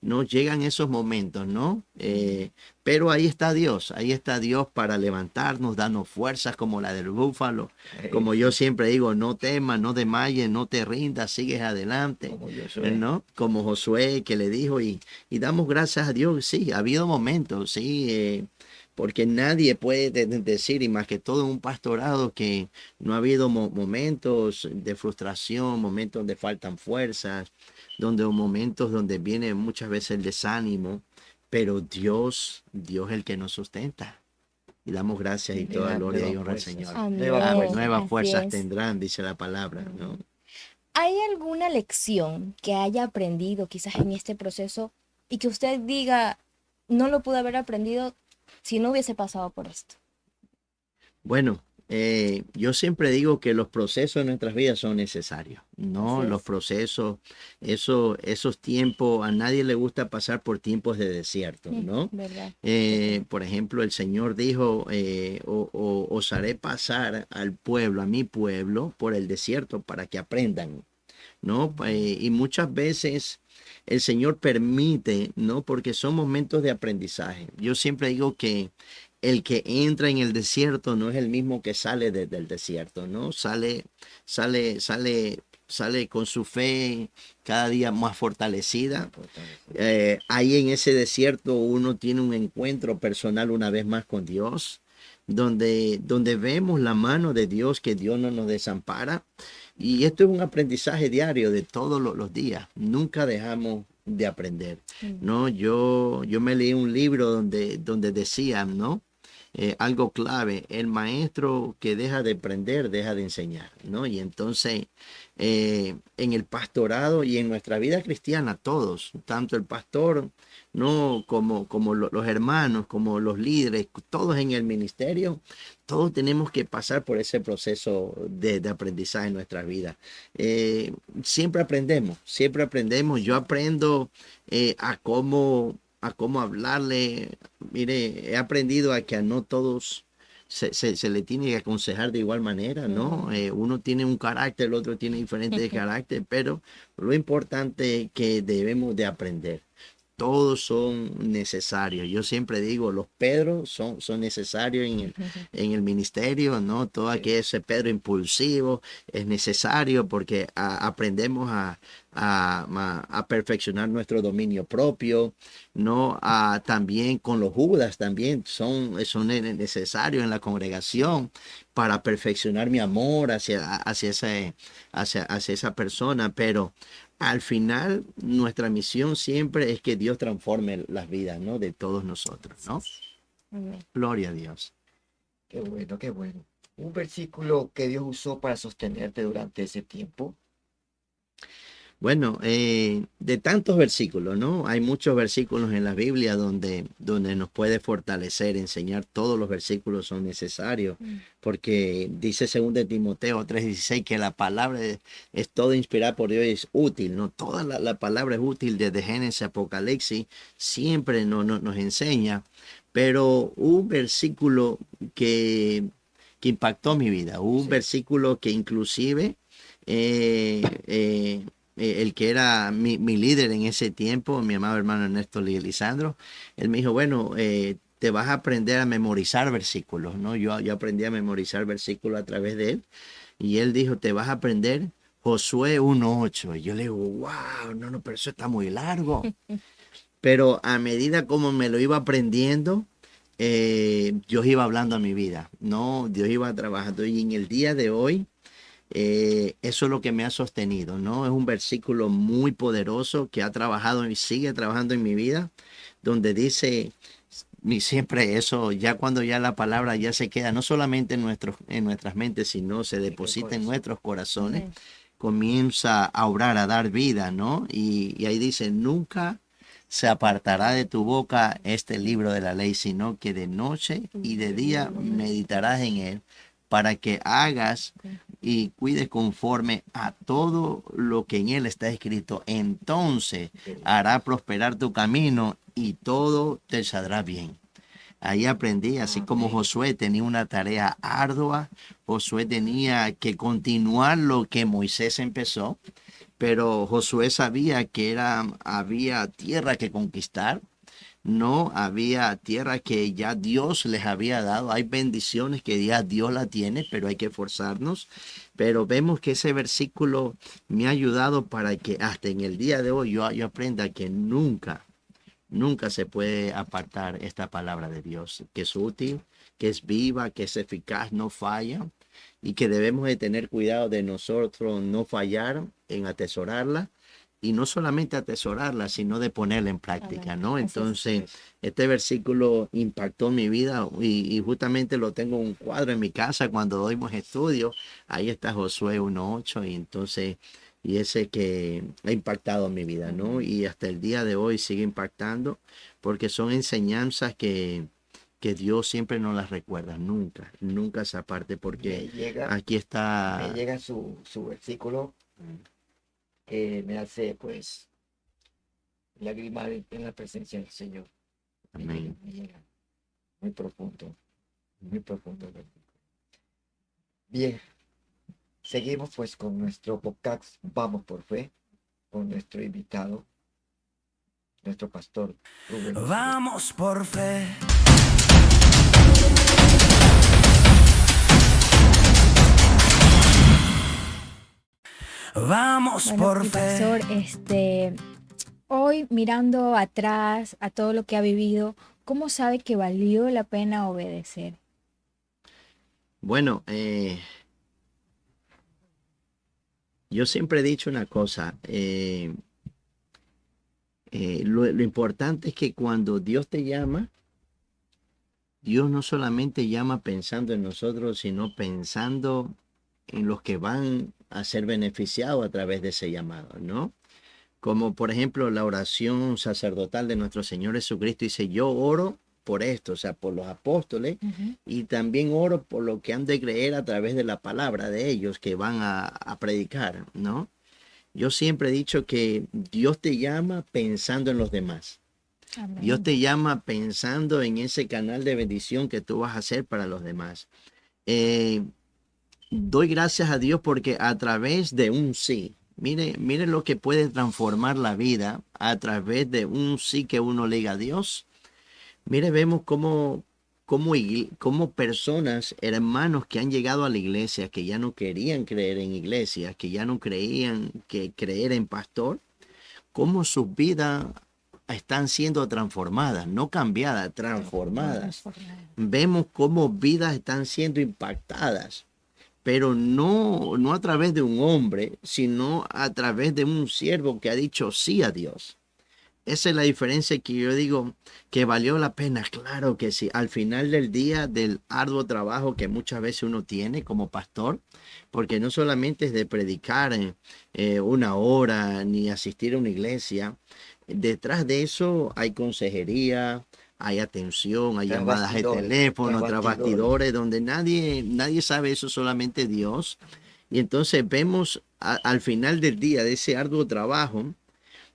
No llegan esos momentos, ¿no? Pero ahí está Dios para levantarnos, darnos fuerzas como la del búfalo. Como yo sí, siempre digo, no temas, no desmayes, no te rindas, sigues adelante, como yo soy. ¿no? Como Josué que le dijo y damos gracias a Dios, sí, ha habido momentos, sí, porque nadie puede decir, y más que todo un pastorado, que no ha habido momentos de frustración, momentos donde faltan fuerzas, donde momentos donde viene muchas veces el desánimo, pero Dios es el que nos sustenta. Y damos gracias y Y le toda da gloria y nuevas honra al fuerzas. Señor. Nuevas Amén, fuerzas. Nuevas así fuerzas es. tendrán, dice la palabra, ¿no? ¿Hay alguna lección que haya aprendido quizás en este proceso y que usted diga, no lo pude haber aprendido si no hubiese pasado por esto? Bueno, yo siempre digo que los procesos en nuestras vidas son necesarios, Así ¿no? Los es. procesos, esos tiempos, a nadie le gusta pasar por tiempos de desierto, ¿no? ¿Verdad? Por ejemplo, el Señor dijo, os haré pasar al pueblo, a mi pueblo, por el desierto para que aprendan. ¿no? Y muchas veces el Señor permite, ¿no? Porque son momentos de aprendizaje. Yo siempre digo que el que entra en el desierto no es el mismo que sale del desierto, ¿no? Sale con su fe cada día más fortalecida. Ahí en ese desierto uno tiene un encuentro personal una vez más con Dios, donde vemos la mano de Dios, que Dios no nos desampara. Y esto es un aprendizaje diario de todos los días. Nunca dejamos de aprender, ¿no? Yo me leí un libro donde decía, ¿no? Algo clave, el maestro que deja de aprender, deja de enseñar, ¿no? Y entonces, en el pastorado y en nuestra vida cristiana, todos, tanto el pastor, ¿no? Como los hermanos, como los líderes, todos en el ministerio, todos tenemos que pasar por ese proceso de aprendizaje en nuestras vidas. Siempre aprendemos, siempre aprendemos. Yo aprendo a cómo hablarle. Mire, he aprendido a que a no todos se le tiene que aconsejar de igual manera, ¿no? Uno tiene un carácter, el otro tiene diferente carácter, pero lo importante es que debemos de aprender. Todos son necesarios. Yo siempre digo, los Pedros son necesarios en el ministerio, ¿no? Todo aquel ese Pedro impulsivo es necesario porque aprendemos a perfeccionar nuestro dominio propio, ¿no? También con los Judas también son necesarios en la congregación para perfeccionar mi amor hacia esa persona, pero al final, nuestra misión siempre es que Dios transforme las vidas, ¿no? De todos nosotros, ¿no? Amén. Gloria a Dios. Qué bueno, qué bueno. Un versículo que Dios usó para sostenerte durante ese tiempo. Bueno, de tantos versículos, ¿no? Hay muchos versículos en la Biblia donde nos puede fortalecer, enseñar. Todos los versículos son necesarios, porque dice 2 Timoteo 3:16 que la palabra es toda inspirada por Dios y es útil, ¿no? Toda la palabra es útil desde Génesis a Apocalipsis, siempre nos enseña. Pero un versículo que impactó mi vida, un versículo que inclusive el que era mi líder en ese tiempo, mi amado hermano Ernesto Lisandro, él me dijo, bueno, te vas a aprender a memorizar versículos, ¿no? Yo aprendí a memorizar versículos a través de él, y él dijo, te vas a aprender Josué 1:8. Y yo le digo, wow, no, pero eso está muy largo. Pero a medida como me lo iba aprendiendo, Dios iba hablando a mi vida, ¿no? Dios iba trabajando, y en el día de hoy, eso es lo que me ha sostenido, ¿no? Es un versículo muy poderoso que ha trabajado y sigue trabajando en mi vida, donde dice, siempre eso, ya cuando ya la palabra ya se queda, no solamente en nuestras mentes, sino se deposita en nuestros corazones, comienza a obrar, a dar vida, ¿no? Y ahí dice, nunca se apartará de tu boca este libro de la ley, sino que de noche y de día meditarás en él, para que hagas y cuides conforme a todo lo que en él está escrito. Entonces hará prosperar tu camino y todo te saldrá bien. Ahí aprendí, así como Josué tenía una tarea ardua, Josué tenía que continuar lo que Moisés empezó, pero Josué sabía que había tierra que conquistar, no había tierra que ya Dios les había dado. Hay bendiciones que ya Dios la tiene, pero hay que esforzarnos. Pero vemos que ese versículo me ha ayudado para que hasta en el día de hoy yo aprenda que nunca se puede apartar esta palabra de Dios, que es útil, que es viva, que es eficaz, no falla, y que debemos de tener cuidado de nosotros no fallar en atesorarla, y no solamente atesorarla, sino de ponerla en práctica, ¿no? Entonces, este versículo impactó mi vida, y justamente lo tengo en un cuadro en mi casa cuando doy estudios. Ahí está Josué 1:8, y entonces, y ese que ha impactado mi vida, ¿no? Y hasta el día de hoy sigue impactando, porque son enseñanzas que Dios siempre nos las recuerda, nunca se aparte, porque aquí Me está. llega su versículo que me hace pues lagrimar en la presencia del Señor. Amén. Me llega. Muy profundo, muy profundo el versículo. Bien, Seguimos pues con nuestro podcast Vamos por Fe, con nuestro invitado, nuestro pastor Rubén. Vamos por fe. Vamos Bueno, por y fe. pastor, hoy mirando atrás a todo lo que ha vivido, ¿cómo sabe que valió la pena obedecer? Bueno, yo siempre he dicho una cosa, lo importante es que cuando Dios te llama, Dios no solamente llama pensando en nosotros, sino pensando en los que van a ser beneficiados a través de ese llamado, ¿no? Como por ejemplo la oración sacerdotal de nuestro Señor Jesucristo dice, yo oro por esto, o sea, por los apóstoles, Ujú. y también oro por lo que han de creer a través de la palabra de ellos que van a predicar, ¿no? Yo siempre he dicho que Dios te llama pensando en los demás. Dios Amén. te llama pensando en ese canal de bendición que tú vas a hacer para los demás. Eh, Doy gracias a Dios porque a través de un sí, mire lo que puede transformar la vida a través de un sí que uno le diga a Dios. Mire, vemos cómo personas, hermanos que han llegado a la iglesia, que ya no querían creer en iglesias, que ya no creían que creer en pastor, cómo sus vidas están siendo transformadas, no cambiadas, transformadas. Transformado. Vemos cómo vidas están siendo impactadas, pero no a través de un hombre, sino a través de un siervo que ha dicho sí a Dios. Esa es la diferencia que yo digo que valió la pena. Claro que sí. Al final del día, del arduo trabajo que muchas veces uno tiene como pastor, porque no solamente es de predicar una hora ni asistir a una iglesia. Detrás de eso hay consejería, hay atención, hay Tras llamadas de bastidores, teléfono, tras tras bastidores. bastidores, donde nadie sabe eso, solamente Dios. Y entonces vemos al final del día de ese arduo trabajo,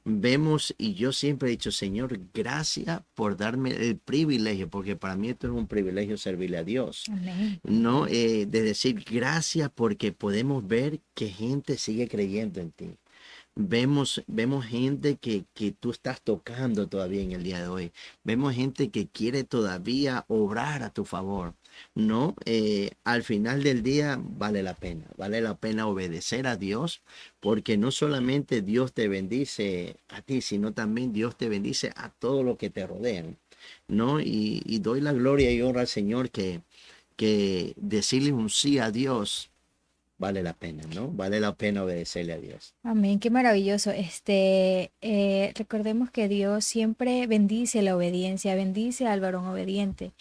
vemos, y yo siempre he dicho, Señor, gracias por darme el privilegio, porque para mí esto es un privilegio servirle a Dios, Amén. ¿no? De decir gracias porque podemos ver que gente sigue creyendo en ti. Vemos gente que tú estás tocando todavía en el día de hoy. Vemos gente que quiere todavía obrar a tu favor. No, al final del día vale la pena obedecer a Dios, porque no solamente Dios te bendice a ti, sino también Dios te bendice a todo lo que te rodean, ¿no? Y doy la gloria y honra al Señor que decirle un sí a Dios vale la pena, ¿no? Vale la pena obedecerle a Dios. Amén, qué maravilloso. Recordemos que Dios siempre bendice la obediencia, bendice al varón obediente.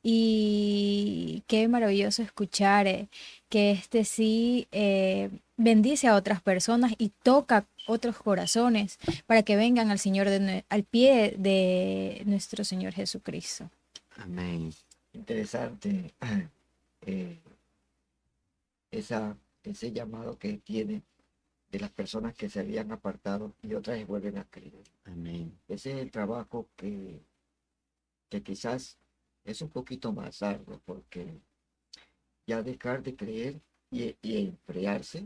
Y qué maravilloso escuchar que este sí bendice a otras personas y toca otros corazones para que vengan al Señor al pie de nuestro Señor Jesucristo. Amén. Interesante eh, ese llamado que tiene de las personas que se habían apartado y otras se vuelven a creer. Amén. Ese es el trabajo que quizás es un poquito más arduo, porque ya dejar de creer y enfriarse,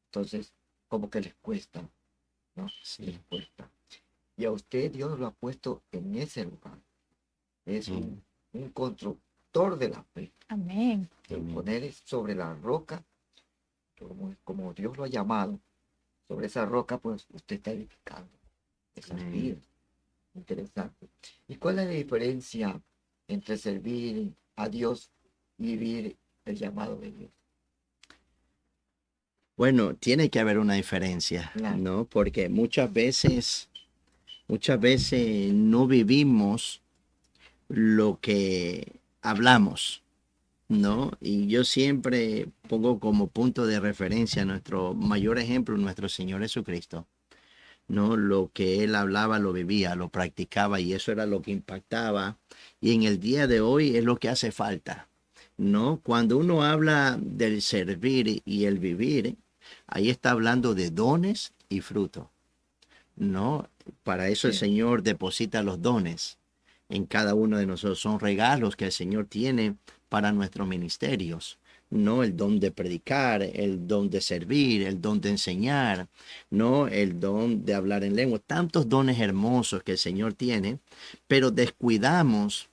entonces como que les cuesta, ¿no? Les Sí. cuesta. Y a usted Dios lo ha puesto en ese lugar. Es Amén. un constructor de la fe. Amén. El Amén. poner sobre la roca, como Dios lo ha llamado, sobre esa roca, pues usted está edificando esas Amén. vidas. Interesante. ¿Y cuál es la diferencia entre servir a Dios y vivir el llamado de Dios? Bueno, tiene que haber una diferencia, Claro. ¿no? Porque muchas veces no vivimos lo que hablamos, ¿no? Y yo siempre pongo como punto de referencia nuestro mayor ejemplo, nuestro Señor Jesucristo, ¿no? Lo que él hablaba, lo vivía, lo practicaba y eso era lo que impactaba. Y en el día de hoy es lo que hace falta, ¿no? Cuando uno habla del servir y el vivir, ahí está hablando de dones y fruto, ¿no? Para eso el Sí. Señor deposita los dones en cada uno de nosotros. Son regalos que el Señor tiene para nuestros ministerios, ¿no? El don de predicar, el don de servir, el don de enseñar, ¿no? El don de hablar en lengua, tantos dones hermosos que el Señor tiene, pero descuidamos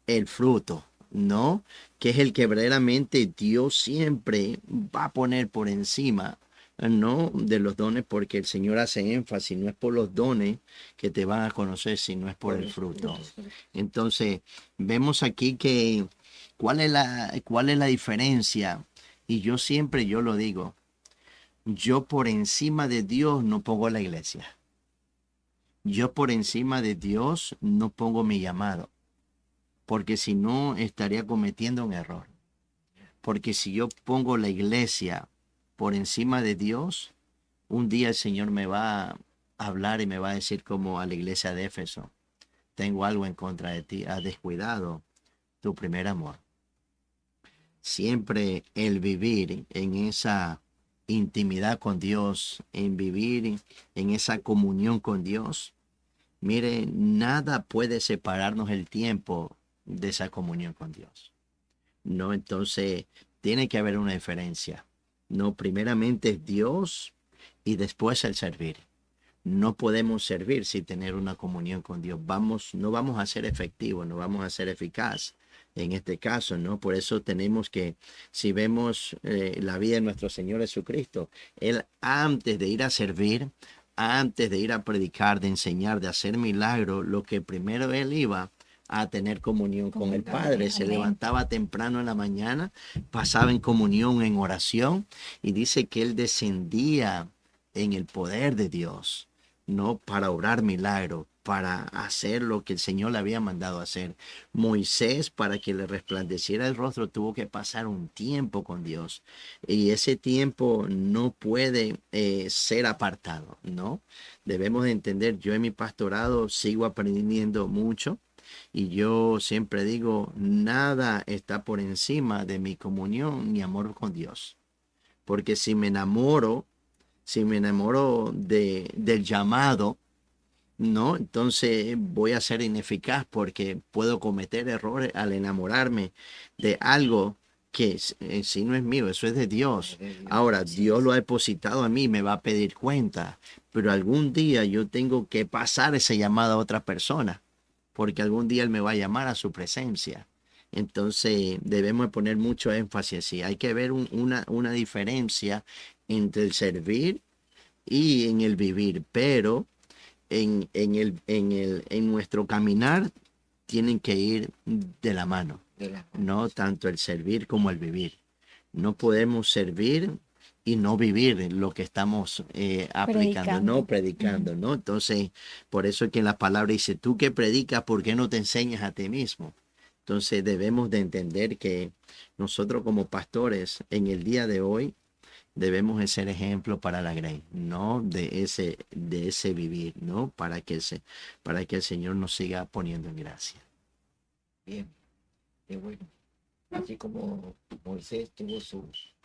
el fruto, ¿no? Que es el que verdaderamente Dios siempre va a poner por encima, ¿no? De los dones, porque el Señor hace énfasis, no es por los dones que te van a conocer, sino es por el fruto. Entonces, vemos aquí que cuál es la diferencia. Y yo siempre, yo lo digo, yo por encima de Dios no pongo la iglesia. Yo por encima de Dios no pongo mi llamado, porque si no estaría cometiendo un error. Porque si yo pongo la iglesia por encima de Dios, un día el Señor me va a hablar y me va a decir como a la iglesia de Éfeso, tengo algo en contra de ti, has descuidado tu primer amor. Siempre el vivir en esa intimidad con Dios, en vivir en esa comunión con Dios, mire, nada puede separarnos el tiempo de esa comunión con Dios. No, entonces tiene que haber una diferencia. No, primeramente es Dios y después el servir. No podemos servir sin tener una comunión con Dios. No vamos a ser efectivos, no vamos a ser eficaz en este caso, ¿no? Por eso tenemos que, si vemos la vida de nuestro Señor Jesucristo, Él antes de ir a servir, antes de ir a predicar, de enseñar, de hacer milagros, lo que primero Él iba a tener comunión con el Padre. Se levantaba temprano en la mañana, pasaba en comunión, en oración, y dice que Él descendía en el poder de Dios, no para obrar milagros, para hacer lo que el Señor le había mandado hacer. Moisés, para que le resplandeciera el rostro, tuvo que pasar un tiempo con Dios. Y ese tiempo no puede ser apartado, ¿no? Debemos de entender, yo en mi pastorado sigo aprendiendo mucho. Y yo siempre digo, nada está por encima de mi comunión, mi amor con Dios. Porque si me enamoro del llamado, ¿no? Entonces voy a ser ineficaz porque puedo cometer errores al enamorarme de algo que en sí no es mío, eso es de Dios. Ahora, Dios lo ha depositado a mí, me va a pedir cuenta, pero algún día yo tengo que pasar ese llamado a otra persona, porque algún día Él me va a llamar a su presencia. Entonces debemos poner mucho énfasis así. Hay que ver una diferencia entre el servir y en el vivir, pero en nuestro caminar tienen que ir de la mano, no tanto el servir como el vivir. No podemos servir y no vivir lo que estamos aplicando, no predicando, ¿no? Entonces, por eso es que en la palabra dice, tú que predicas, ¿por qué no te enseñas a ti mismo? Entonces debemos de entender que nosotros como pastores en el día de hoy debemos de ser ejemplo para la grey, ¿no? De ese vivir, ¿no? Para que el Señor nos siga poniendo en gracia. Bien, qué bueno. Así como Moisés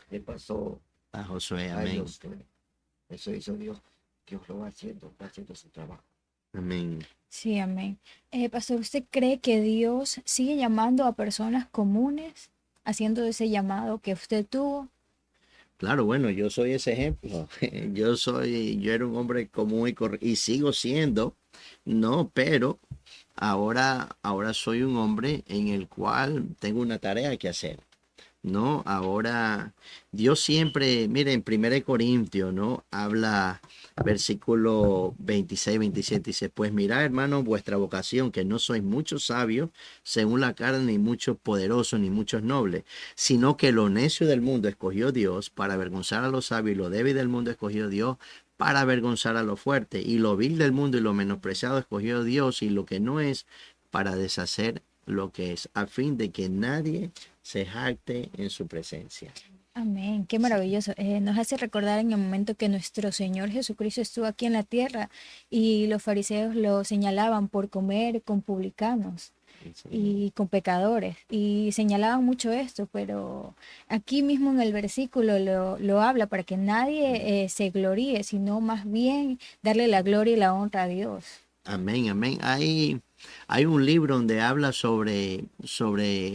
le pasó A Josué, a amén. Dios, eso hizo Dios, Dios lo va haciendo su trabajo. Amén. Sí, amén. Pastor, ¿usted cree que Dios sigue llamando a personas comunes, haciendo ese llamado que usted tuvo? Claro, bueno, yo soy ese ejemplo. Yo era un hombre común y sigo siendo, no, pero ahora soy un hombre en el cual tengo una tarea que hacer. ¿No? Ahora, Dios siempre, mire, en 1 Corintios, ¿no? Habla, versículo 26, 27, dice, pues mirad, hermanos, vuestra vocación, que no sois muchos sabios, según la carne, ni muchos poderosos, ni muchos nobles, sino que lo necio del mundo escogió Dios para avergonzar a los sabios, y lo débil del mundo escogió Dios para avergonzar a lo fuerte, y lo vil del mundo y lo menospreciado escogió Dios, y lo que no es, para deshacer lo que es, a fin de que nadie se jacte en su presencia. Amén, qué maravilloso. Nos hace recordar en el momento que nuestro Señor Jesucristo estuvo aquí en la tierra y los fariseos lo señalaban por comer con publicanos y con pecadores, y señalaban mucho esto, pero aquí mismo en el versículo lo habla para que nadie se gloríe, sino más bien darle la gloria y la honra a Dios. Amén, amén. Hay un libro donde habla sobre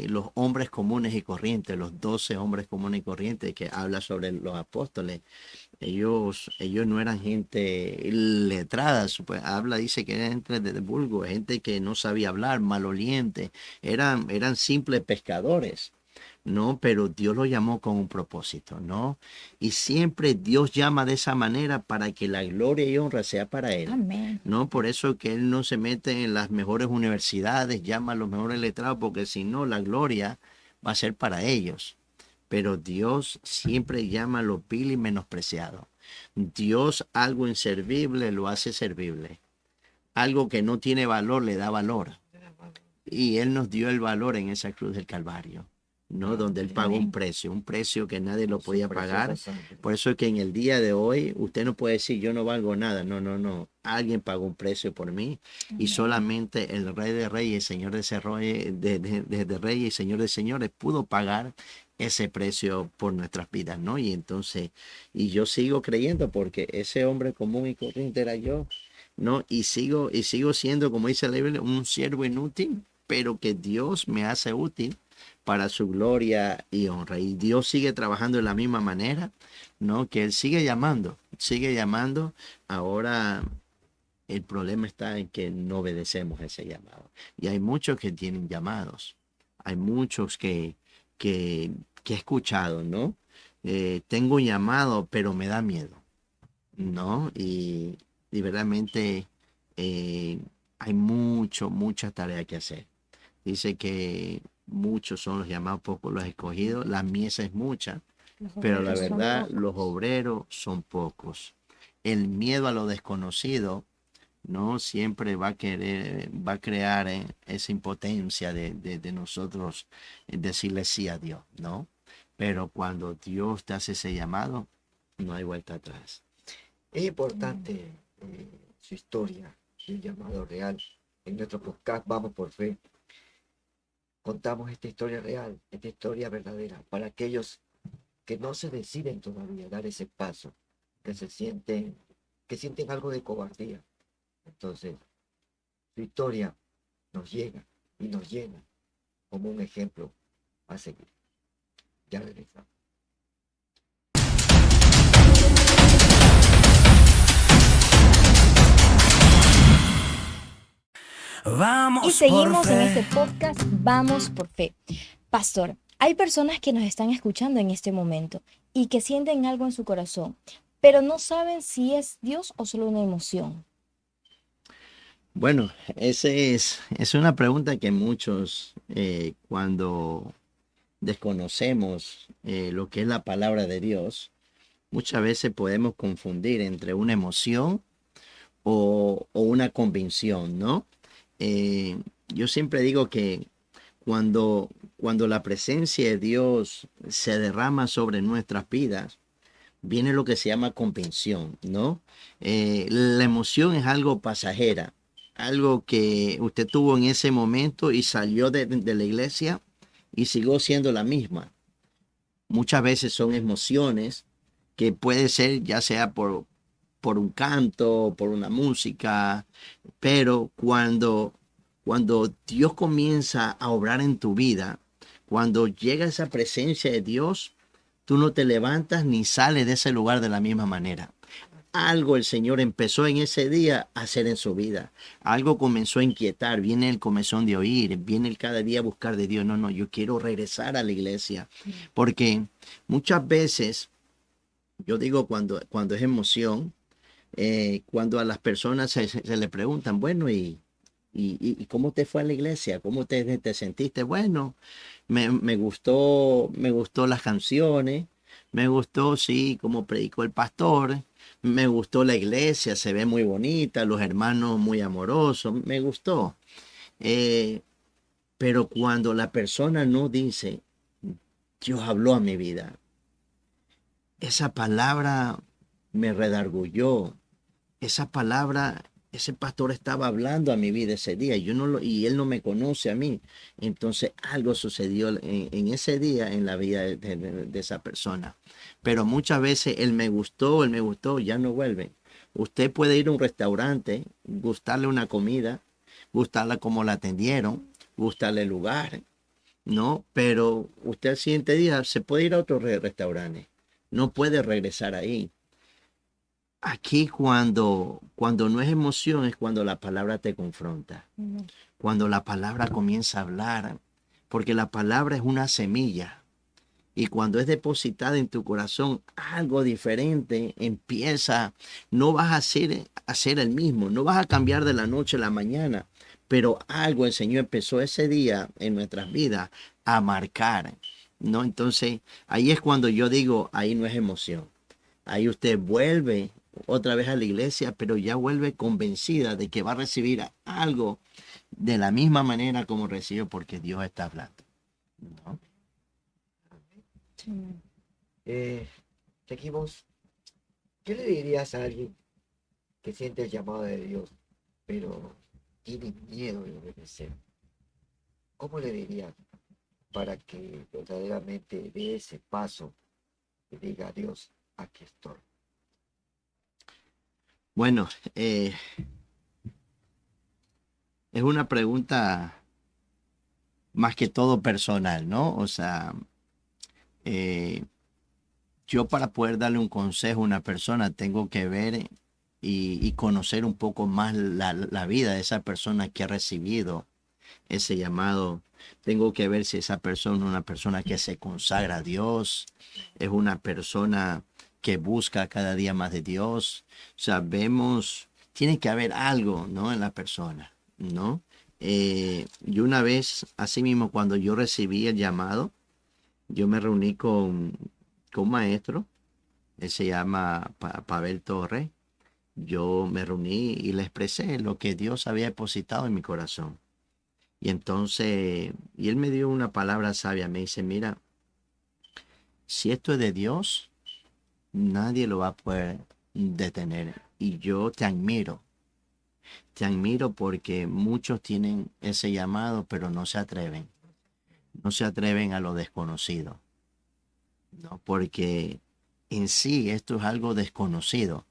los hombres comunes y corrientes, los 12 hombres comunes y corrientes, que habla sobre los apóstoles. Ellos no eran gente letrada, pues habla, dice que eran gente de vulgo, gente que no sabía hablar, maloliente, eran simples pescadores, ¿no? Pero Dios lo llamó con un propósito, ¿no? Y siempre Dios llama de esa manera para que la gloria y honra sea para Él, Amén. ¿no? Por eso que Él no se mete en las mejores universidades, llama a los mejores letrados, porque si no, la gloria va a ser para ellos. Pero Dios siempre llama a lo vil y menospreciado. Dios algo inservible lo hace servible. Algo que no tiene valor le da valor. Y Él nos dio el valor en esa cruz del Calvario, ¿no? Donde Él pagó un precio que nadie lo podía pagar. Por eso es que en el día de hoy usted no puede decir yo no valgo nada. No, no, no. Alguien pagó un precio por mí y solamente el Rey de Reyes, Señor de Reyes y Señor de Señores pudo pagar ese precio por nuestras vidas, ¿no? Y entonces, y yo sigo creyendo porque ese hombre común y corriente era yo, ¿no? Y sigo siendo, como dice la Biblia, un siervo inútil, pero que Dios me hace útil para su gloria y honra. Y Dios sigue trabajando de la misma manera, ¿no? Que Él sigue llamando, sigue llamando. Ahora el problema está en que no obedecemos ese llamado. Y hay muchos que tienen llamados. Hay muchos que, que he escuchado, ¿no? Tengo un llamado, pero me da miedo, ¿no? Y verdaderamente eh, hay mucha tarea que hacer. Dice que muchos son los llamados, pocos los escogidos. La mies es mucha, Los pero la obreros son verdad, los pocos. obreros son pocos. El miedo a lo desconocido, ¿no? Siempre va a crear esa impotencia de nosotros decirle sí a Dios, ¿no? Pero cuando Dios te hace ese llamado, no hay vuelta atrás. Es importante su historia, su llamado real. En nuestro podcast Vamos por Fe contamos esta historia real, esta historia verdadera, para aquellos que no se deciden todavía dar ese paso, que sienten algo de cobardía. Entonces, su historia nos llega y nos llena como un ejemplo a seguir. Ya regresamos. Vamos Y seguimos por en fe. este podcast Vamos por Fe. Pastor, hay personas que nos están escuchando en este momento y que sienten algo en su corazón, pero no saben si es Dios o solo una emoción. Bueno, es una pregunta que muchos, cuando desconocemos lo que es la palabra de Dios, muchas veces podemos confundir entre una emoción o una convicción, ¿no? Yo siempre digo que cuando la presencia de Dios se derrama sobre nuestras vidas, viene lo que se llama convicción, ¿no? La emoción es algo pasajera, algo que usted tuvo en ese momento y salió de la iglesia y siguió siendo la misma. Muchas veces son emociones que puede ser ya sea por un canto, por una música, pero cuando Dios comienza a obrar en tu vida, cuando llega esa presencia de Dios, tú no te levantas ni sales de ese lugar de la misma manera. Algo el Señor empezó en ese día a hacer en su vida. Algo comenzó a inquietar. Viene el comezón de oír. Viene el cada día a buscar de Dios. No, no, yo quiero regresar a la iglesia. Porque muchas veces, yo digo cuando es emoción, cuando a las personas se le preguntan, bueno, ¿y cómo te fue a la iglesia? ¿Cómo te sentiste? Bueno, me gustó las canciones, me gustó, sí, cómo predicó el pastor, me gustó la iglesia, se ve muy bonita, los hermanos muy amorosos, me gustó. Eh, pero cuando la persona no dice, Dios habló a mi vida, esa palabra me redarguyó, esa palabra, ese pastor estaba hablando a mi vida ese día, y él no me conoce a mí. Entonces algo sucedió en ese día en la vida de esa persona. Pero muchas veces él me gustó, ya no vuelve. Usted puede ir a un restaurante, gustarle una comida, gustarla como la atendieron, gustarle el lugar, ¿no? Pero usted al siguiente día se puede ir a otro restaurante. No puede regresar ahí. Aquí cuando no es emoción es cuando la palabra te confronta. Cuando la palabra comienza a hablar. Porque la palabra es una semilla. Y cuando es depositada en tu corazón algo diferente, empieza, no vas a ser el mismo, no vas a cambiar de la noche a la mañana, pero algo el Señor empezó ese día en nuestras vidas a marcar, ¿no? Entonces, ahí es cuando yo digo, ahí no es emoción. Ahí usted vuelve otra vez a la iglesia, pero ya vuelve convencida de que va a recibir algo de la misma manera como recibió porque Dios está hablando, ¿no? Seguimos. ¿Qué le dirías a alguien que siente el llamado de Dios, pero tiene miedo de obedecer? ¿Cómo le dirías para que verdaderamente dé ese paso y diga a Dios, aquí estoy? Bueno, es una pregunta más que todo personal, ¿no? O sea, eh, yo para poder darle un consejo a una persona tengo que ver y conocer un poco más la vida de esa persona que ha recibido ese llamado. Tengo que ver si esa persona es una persona que se consagra a Dios, es una persona que busca cada día más de Dios. O sea, vemos, tiene que haber algo, ¿no? En la persona, ¿no? Yo una vez, así mismo, cuando yo recibí el llamado, yo me reuní con un maestro, él se llama Pavel Torres. Yo me reuní y le expresé lo que Dios había depositado en mi corazón. Y entonces, y él me dio una palabra sabia, me dice, mira, si esto es de Dios, nadie lo va a poder detener. Y yo te admiro porque muchos tienen ese llamado, pero no se atreven a lo desconocido, ¿no? Porque en sí esto es algo desconocido,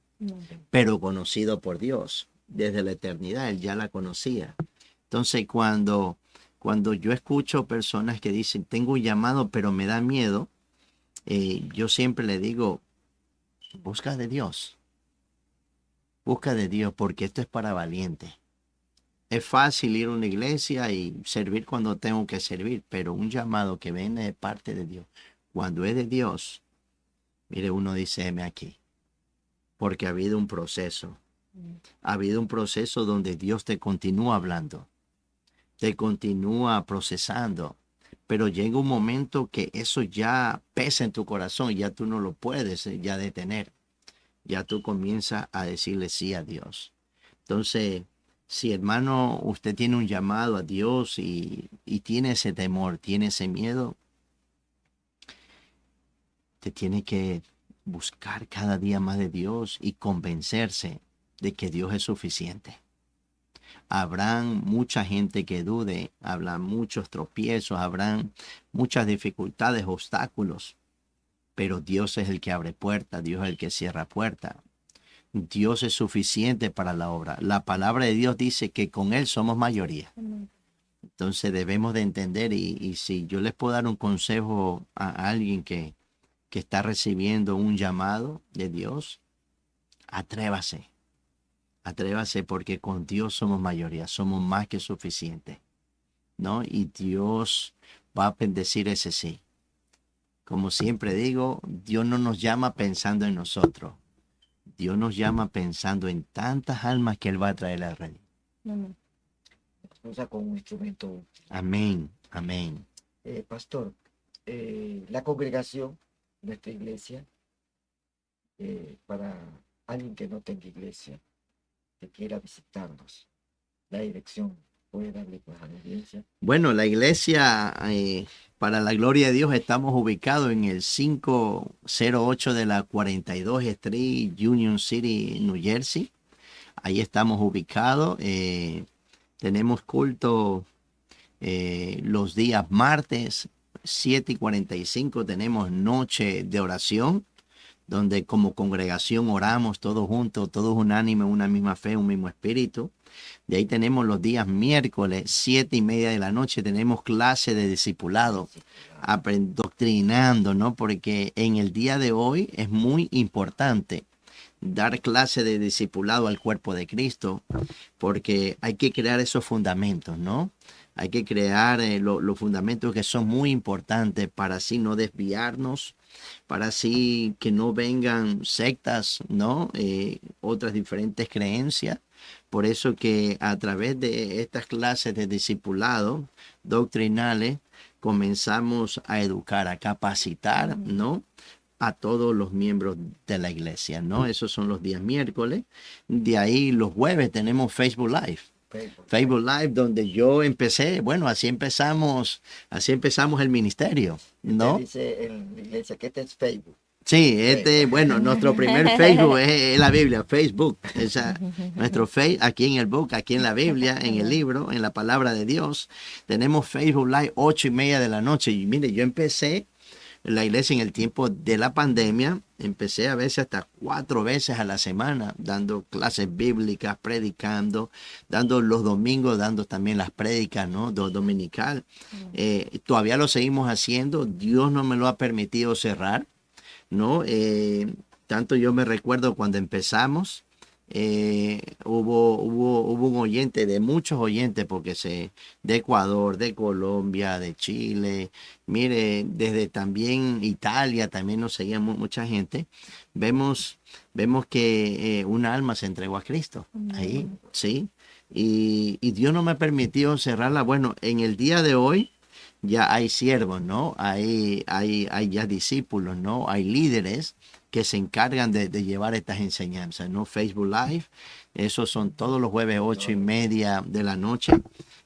pero conocido por Dios. Desde la eternidad, Él ya la conocía. Entonces, cuando yo escucho personas que dicen, tengo un llamado, pero me da miedo, yo siempre le digo, busca de Dios. Busca de Dios, porque esto es para valientes. Es fácil ir a una iglesia y servir cuando tengo que servir, pero un llamado que viene de parte de Dios, cuando es de Dios, mire, uno dice, heme aquí, porque ha habido un proceso. Ha habido un proceso donde Dios te continúa hablando, te continúa procesando, pero llega un momento que eso ya pesa en tu corazón, ya tú no lo puedes ya detener, ya tú comienzas a decirle sí a Dios. Entonces, si hermano, usted tiene un llamado a Dios y tiene ese temor, tiene ese miedo, te tiene que buscar cada día más de Dios y convencerse de que Dios es suficiente. Habrán mucha gente que dude, habrán muchos tropiezos, habrán muchas dificultades, obstáculos, pero Dios es el que abre puertas, Dios es el que cierra puertas. Dios es suficiente para la obra. La palabra de Dios dice que con Él somos mayoría. Entonces debemos de entender y si yo les puedo dar un consejo a alguien que está recibiendo un llamado de Dios, atrévase. Atrévase porque con Dios somos mayoría, somos más que suficientes, ¿no? Y Dios va a bendecir ese sí. Como siempre digo, Dios no nos llama pensando en nosotros. Dios nos llama pensando en tantas almas que Él va a traer al reino. Nos usa como un instrumento. Amén, amén. Pastor, la congregación, nuestra iglesia, para alguien que no tenga iglesia, que quiera visitarnos, la dirección, puede darle pues a la iglesia. Bueno, la iglesia, para la gloria de Dios, estamos ubicados en el 508 de la 42 Street, Union City, New Jersey. Ahí estamos ubicados. Tenemos culto los días martes, 7:45. Tenemos noche de oración. donde como congregación oramos todos juntos, todos unánime, una misma fe, un mismo espíritu. De ahí tenemos los días miércoles, 7:30 de la noche, tenemos clase de discipulado, doctrinando, ¿no? Porque en el día de hoy es muy importante dar clase de discipulado al cuerpo de Cristo, porque hay que crear esos fundamentos, ¿no? Hay que crear los fundamentos que son muy importantes para así no desviarnos, para así que no vengan sectas, ¿no? Otras diferentes creencias. Por eso que a través de estas clases de discipulado doctrinales comenzamos a educar, a capacitar, ¿no? A todos los miembros de la iglesia, ¿no? Esos son los días miércoles. De ahí los jueves tenemos Facebook Live. Facebook Live, donde yo empecé, bueno, así empezamos el ministerio, ¿no? Dice en la iglesia que este es Facebook. Sí, bueno, nuestro primer Facebook es la Biblia, Facebook. Nuestro Facebook, aquí en el book, aquí en la Biblia, en el libro, en la palabra de Dios. Tenemos Facebook Live 8:30 de la noche. Y mire, yo empecé la iglesia en el tiempo de la pandemia, empecé a veces hasta 4 veces a la semana, dando clases bíblicas, predicando, dando los domingos, dando también las prédicas, ¿no? Dominical. Todavía lo seguimos haciendo, Dios no me lo ha permitido cerrar, ¿no? Tanto yo me recuerdo cuando empezamos, hubo un oyente, de muchos oyentes, porque de Ecuador, de Colombia, de Chile, mire, desde también Italia, también nos seguía mucha gente. Vemos que un alma se entregó a Cristo, ahí, sí, y Dios no me permitió cerrarla. Bueno, en el día de hoy ya hay siervos, ¿no? Hay ya discípulos, ¿no? Hay líderes que se encargan de llevar estas enseñanzas, ¿no? Facebook Live, esos son todos los jueves 8:30 de la noche,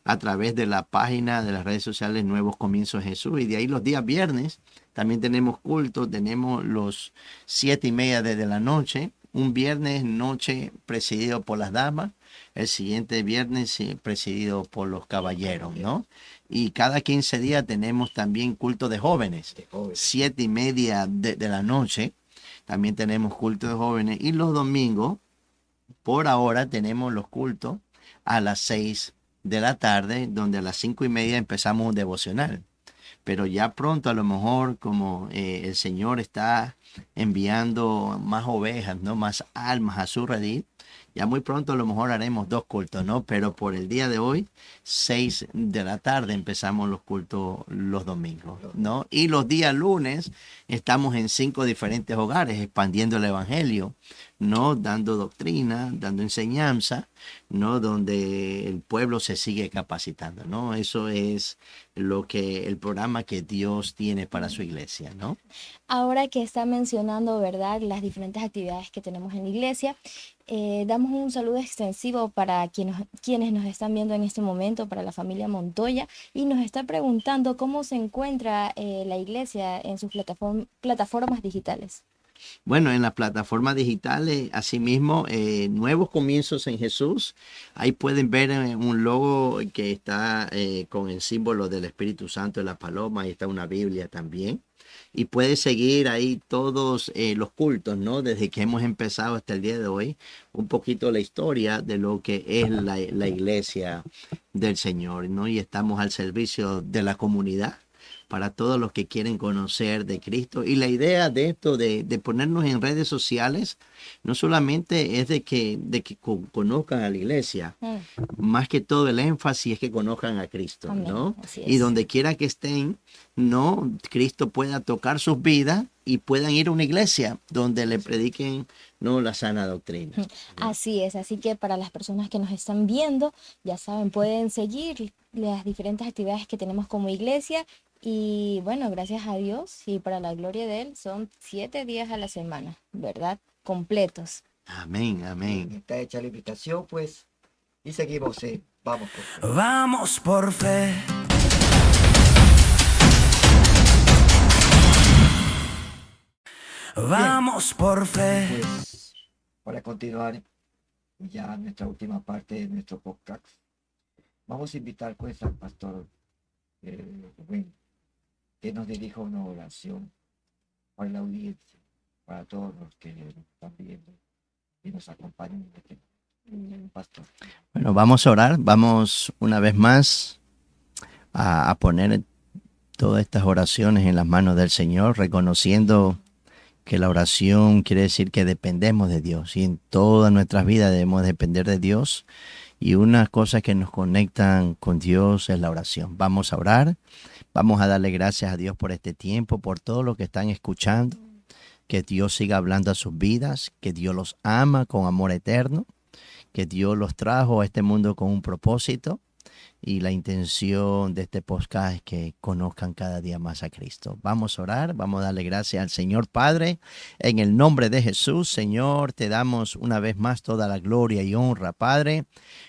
a través de la página de las redes sociales Nuevos Comienzos Jesús. Y de ahí los días viernes también tenemos culto, tenemos los 7:30 de la noche, un viernes noche presidido por las damas, el siguiente viernes presidido por los caballeros, ¿no? Y cada 15 días tenemos también culto de jóvenes, 7:30 de la noche. También tenemos culto de jóvenes. Y los domingos, por ahora, tenemos los cultos a las 6 de la tarde, donde a las 5:30 empezamos un devocional. Pero ya pronto, a lo mejor, como el Señor está enviando más ovejas, ¿no? Más almas a su redil, ya muy pronto a lo mejor haremos 2 cultos, ¿no? Pero por el día de hoy, 6 de la tarde empezamos los cultos los domingos, ¿no? Y los días lunes estamos en 5 diferentes hogares expandiendo el evangelio, ¿no? Dando doctrina, dando enseñanza, ¿no? Donde el pueblo se sigue capacitando, ¿no? Eso es el programa que Dios tiene para su iglesia, ¿no? Ahora que está mencionando, ¿verdad?, las diferentes actividades que tenemos en la iglesia, damos un saludo extensivo para quienes nos están viendo en este momento, para la familia Montoya, y nos está preguntando cómo se encuentra la iglesia en sus plataformas digitales. Bueno, en las plataformas digitales, asimismo, Nuevos Comienzos en Jesús. Ahí pueden ver un logo que está con el símbolo del Espíritu Santo de la paloma. Ahí está una Biblia también. Y puedes seguir ahí todos los cultos, ¿no? Desde que hemos empezado hasta el día de hoy, un poquito la historia de lo que es la iglesia del Señor, ¿no? Y estamos al servicio de la comunidad, para todos los que quieren conocer de Cristo. Y la idea de esto, de ponernos en redes sociales, no solamente es de que conozcan a la iglesia, más que todo el énfasis es que conozcan a Cristo, Amén. ¿no? Así es. Y donde quiera que estén, ¿no? Cristo pueda tocar sus vidas y puedan ir a una iglesia donde le prediquen, ¿no?, la sana doctrina. Así es, así que para las personas que nos están viendo, ya saben, pueden seguir las diferentes actividades que tenemos como iglesia. Y bueno, gracias a Dios y para la gloria de Él, son 7 días a la semana, ¿verdad? Completos. Amén, amén. Está hecha la invitación, pues, y seguimos, vamos por fe. Vamos por fe. Vamos por fe. Pues, para continuar ya nuestra última parte de nuestro podcast, vamos a invitar pues al pastor Rubén, que nos dirija una oración para la audiencia, para todos los que nos están viendo y nos acompañan en este pastor. Bueno, vamos a orar, vamos una vez más a poner todas estas oraciones en las manos del Señor, reconociendo que la oración quiere decir que dependemos de Dios y en todas nuestras vidas debemos depender de Dios. Y unas cosas que nos conectan con Dios es la oración. Vamos a orar, vamos a darle gracias a Dios por este tiempo, por todo lo que están escuchando, que Dios siga hablando a sus vidas, que Dios los ama con amor eterno, que Dios los trajo a este mundo con un propósito. Y la intención de este podcast es que conozcan cada día más a Cristo. Vamos a orar, vamos a darle gracias al Señor Padre. En el nombre de Jesús, Señor, te damos una vez más toda la gloria y honra, Padre.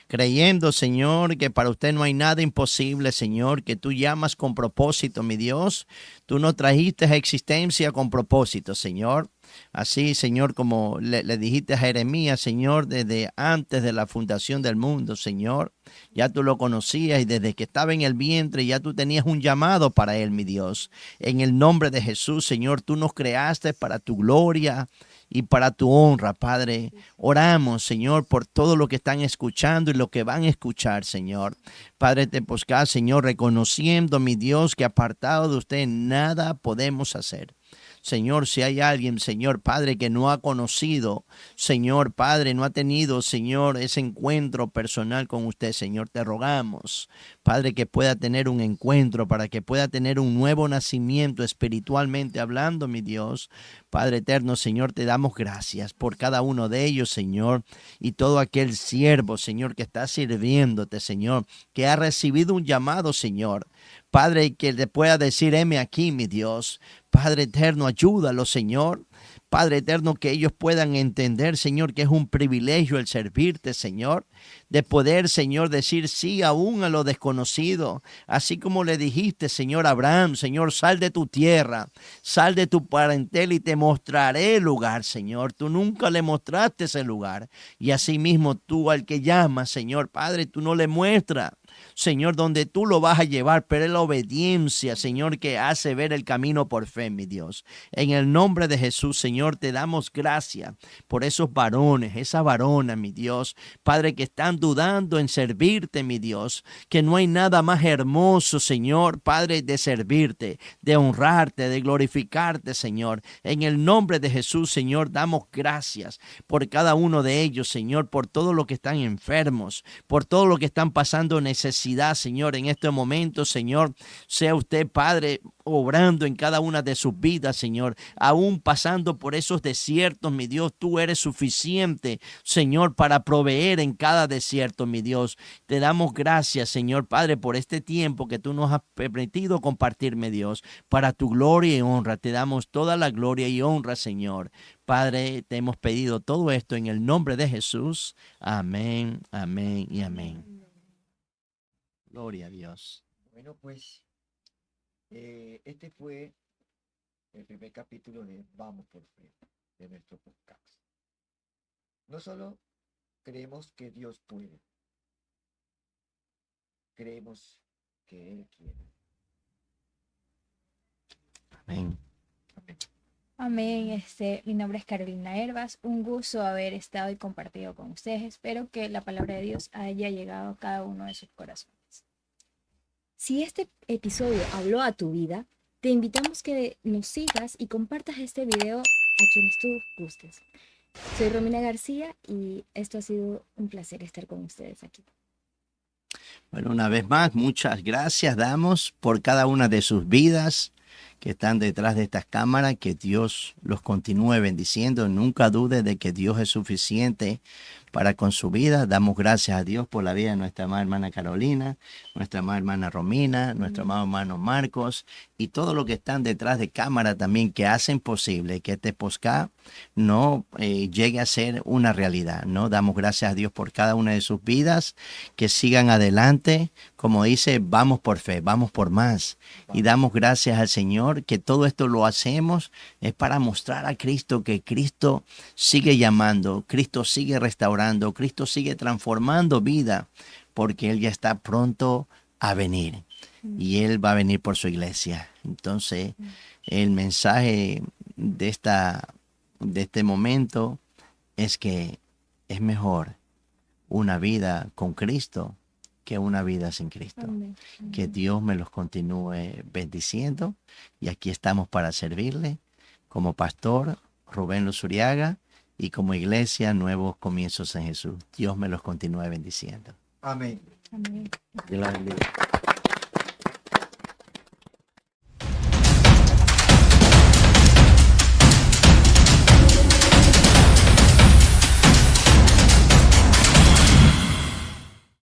Creyendo, Señor, que para usted no hay nada imposible, Señor, que tú llamas con propósito, mi Dios. Tú nos trajiste a existencia con propósito, Señor. Así, Señor, como le dijiste a Jeremías, Señor, desde antes de la fundación del mundo, Señor, ya tú lo conocías y desde que estaba en el vientre ya tú tenías un llamado para él, mi Dios. En el nombre de Jesús, Señor, tú nos creaste para tu gloria y para tu honra, Padre. Oramos, Señor, por todo lo que están escuchando y lo que van a escuchar, Señor. Padre, te podcast, Señor, reconociendo, mi Dios, que apartado de usted nada podemos hacer. Señor, si hay alguien, Señor Padre, que no ha conocido, Señor Padre, no ha tenido, Señor, ese encuentro personal con usted, Señor, te rogamos, Padre, que pueda tener un encuentro, para que pueda tener un nuevo nacimiento espiritualmente hablando, mi Dios. Padre eterno, Señor, te damos gracias por cada uno de ellos, Señor, y todo aquel siervo, Señor, que está sirviéndote, Señor, que ha recibido un llamado, Señor. Padre, que le pueda decir, heme aquí, mi Dios. Padre eterno, ayúdalo, Señor. Padre eterno, que ellos puedan entender, Señor, que es un privilegio el servirte, Señor, de poder, Señor, decir sí aún a lo desconocido, así como le dijiste, Señor, a Abraham, Señor, sal de tu tierra, sal de tu parentela y te mostraré el lugar, Señor. Tú nunca le mostraste ese lugar y asimismo tú al que llamas, Señor, Padre, tú no le muestras, Señor, donde tú lo vas a llevar, pero es la obediencia, Señor, que hace ver el camino por fe, mi Dios. En el nombre de Jesús, Señor, te damos gracias por esos varones, esa varona, mi Dios, Padre, que están dudando en servirte, mi Dios, que no hay nada más hermoso, Señor, Padre, de servirte, de honrarte, de glorificarte, Señor. En el nombre de Jesús, Señor, damos gracias por cada uno de ellos, Señor, por todo lo que están enfermos, por todo lo que están pasando necesidad, Señor, en este momento, Señor. Sea usted, Padre, obrando en cada una de sus vidas, Señor, aún pasando por esos desiertos, mi Dios, tú eres suficiente, Señor, para proveer en cada desierto, mi Dios. Te damos gracias, Señor, Padre, por este tiempo que tú nos has permitido compartir, mi Dios, para tu gloria y honra. Te damos toda la gloria y honra, Señor. Padre, te hemos pedido todo esto en el nombre de Jesús. Amén, amén y amén. Gloria a Dios. Bueno, pues este fue el primer capítulo de Vamos por Fe, de nuestro podcast. No solo creemos que Dios puede, creemos que Él quiere. Amén. Amén. Mi nombre es Carolina Hervas. Un gusto haber estado y compartido con ustedes. Espero que la palabra de Dios haya llegado a cada uno de sus corazones. Si este episodio habló a tu vida, te invitamos que nos sigas y compartas este video a quienes tú gustes. Soy Romina García y esto ha sido un placer estar con ustedes aquí. Bueno, una vez más, muchas gracias damos por cada una de sus vidas que están detrás de estas cámaras. Que Dios los continúe bendiciendo. Nunca dude de que Dios es suficiente para con su vida. Damos gracias a Dios por la vida de nuestra amada hermana Carolina, nuestra amada hermana Romina, nuestro amado hermano Marcos y todo lo que están detrás de cámara también, que hacen posible que este podcast no llegue a ser una realidad, ¿no? Damos gracias a Dios por cada una de sus vidas, que sigan adelante, como dice, vamos por fe, vamos por más. Y damos gracias al Señor que todo esto lo hacemos es para mostrar a Cristo que Cristo sigue llamando, Cristo sigue restaurando, Cristo sigue transformando vida, porque Él ya está pronto a venir y Él va a venir por su iglesia. Entonces, el mensaje de esta de este momento es que es mejor una vida con Cristo que una vida sin Cristo. Amén. Que Dios me los continúe bendiciendo y aquí estamos para servirle como pastor Rubén Luzuriaga y como iglesia Nuevos Comienzos en Jesús. Dios me los continúe bendiciendo. Amén. Amén. Dios la bendiga.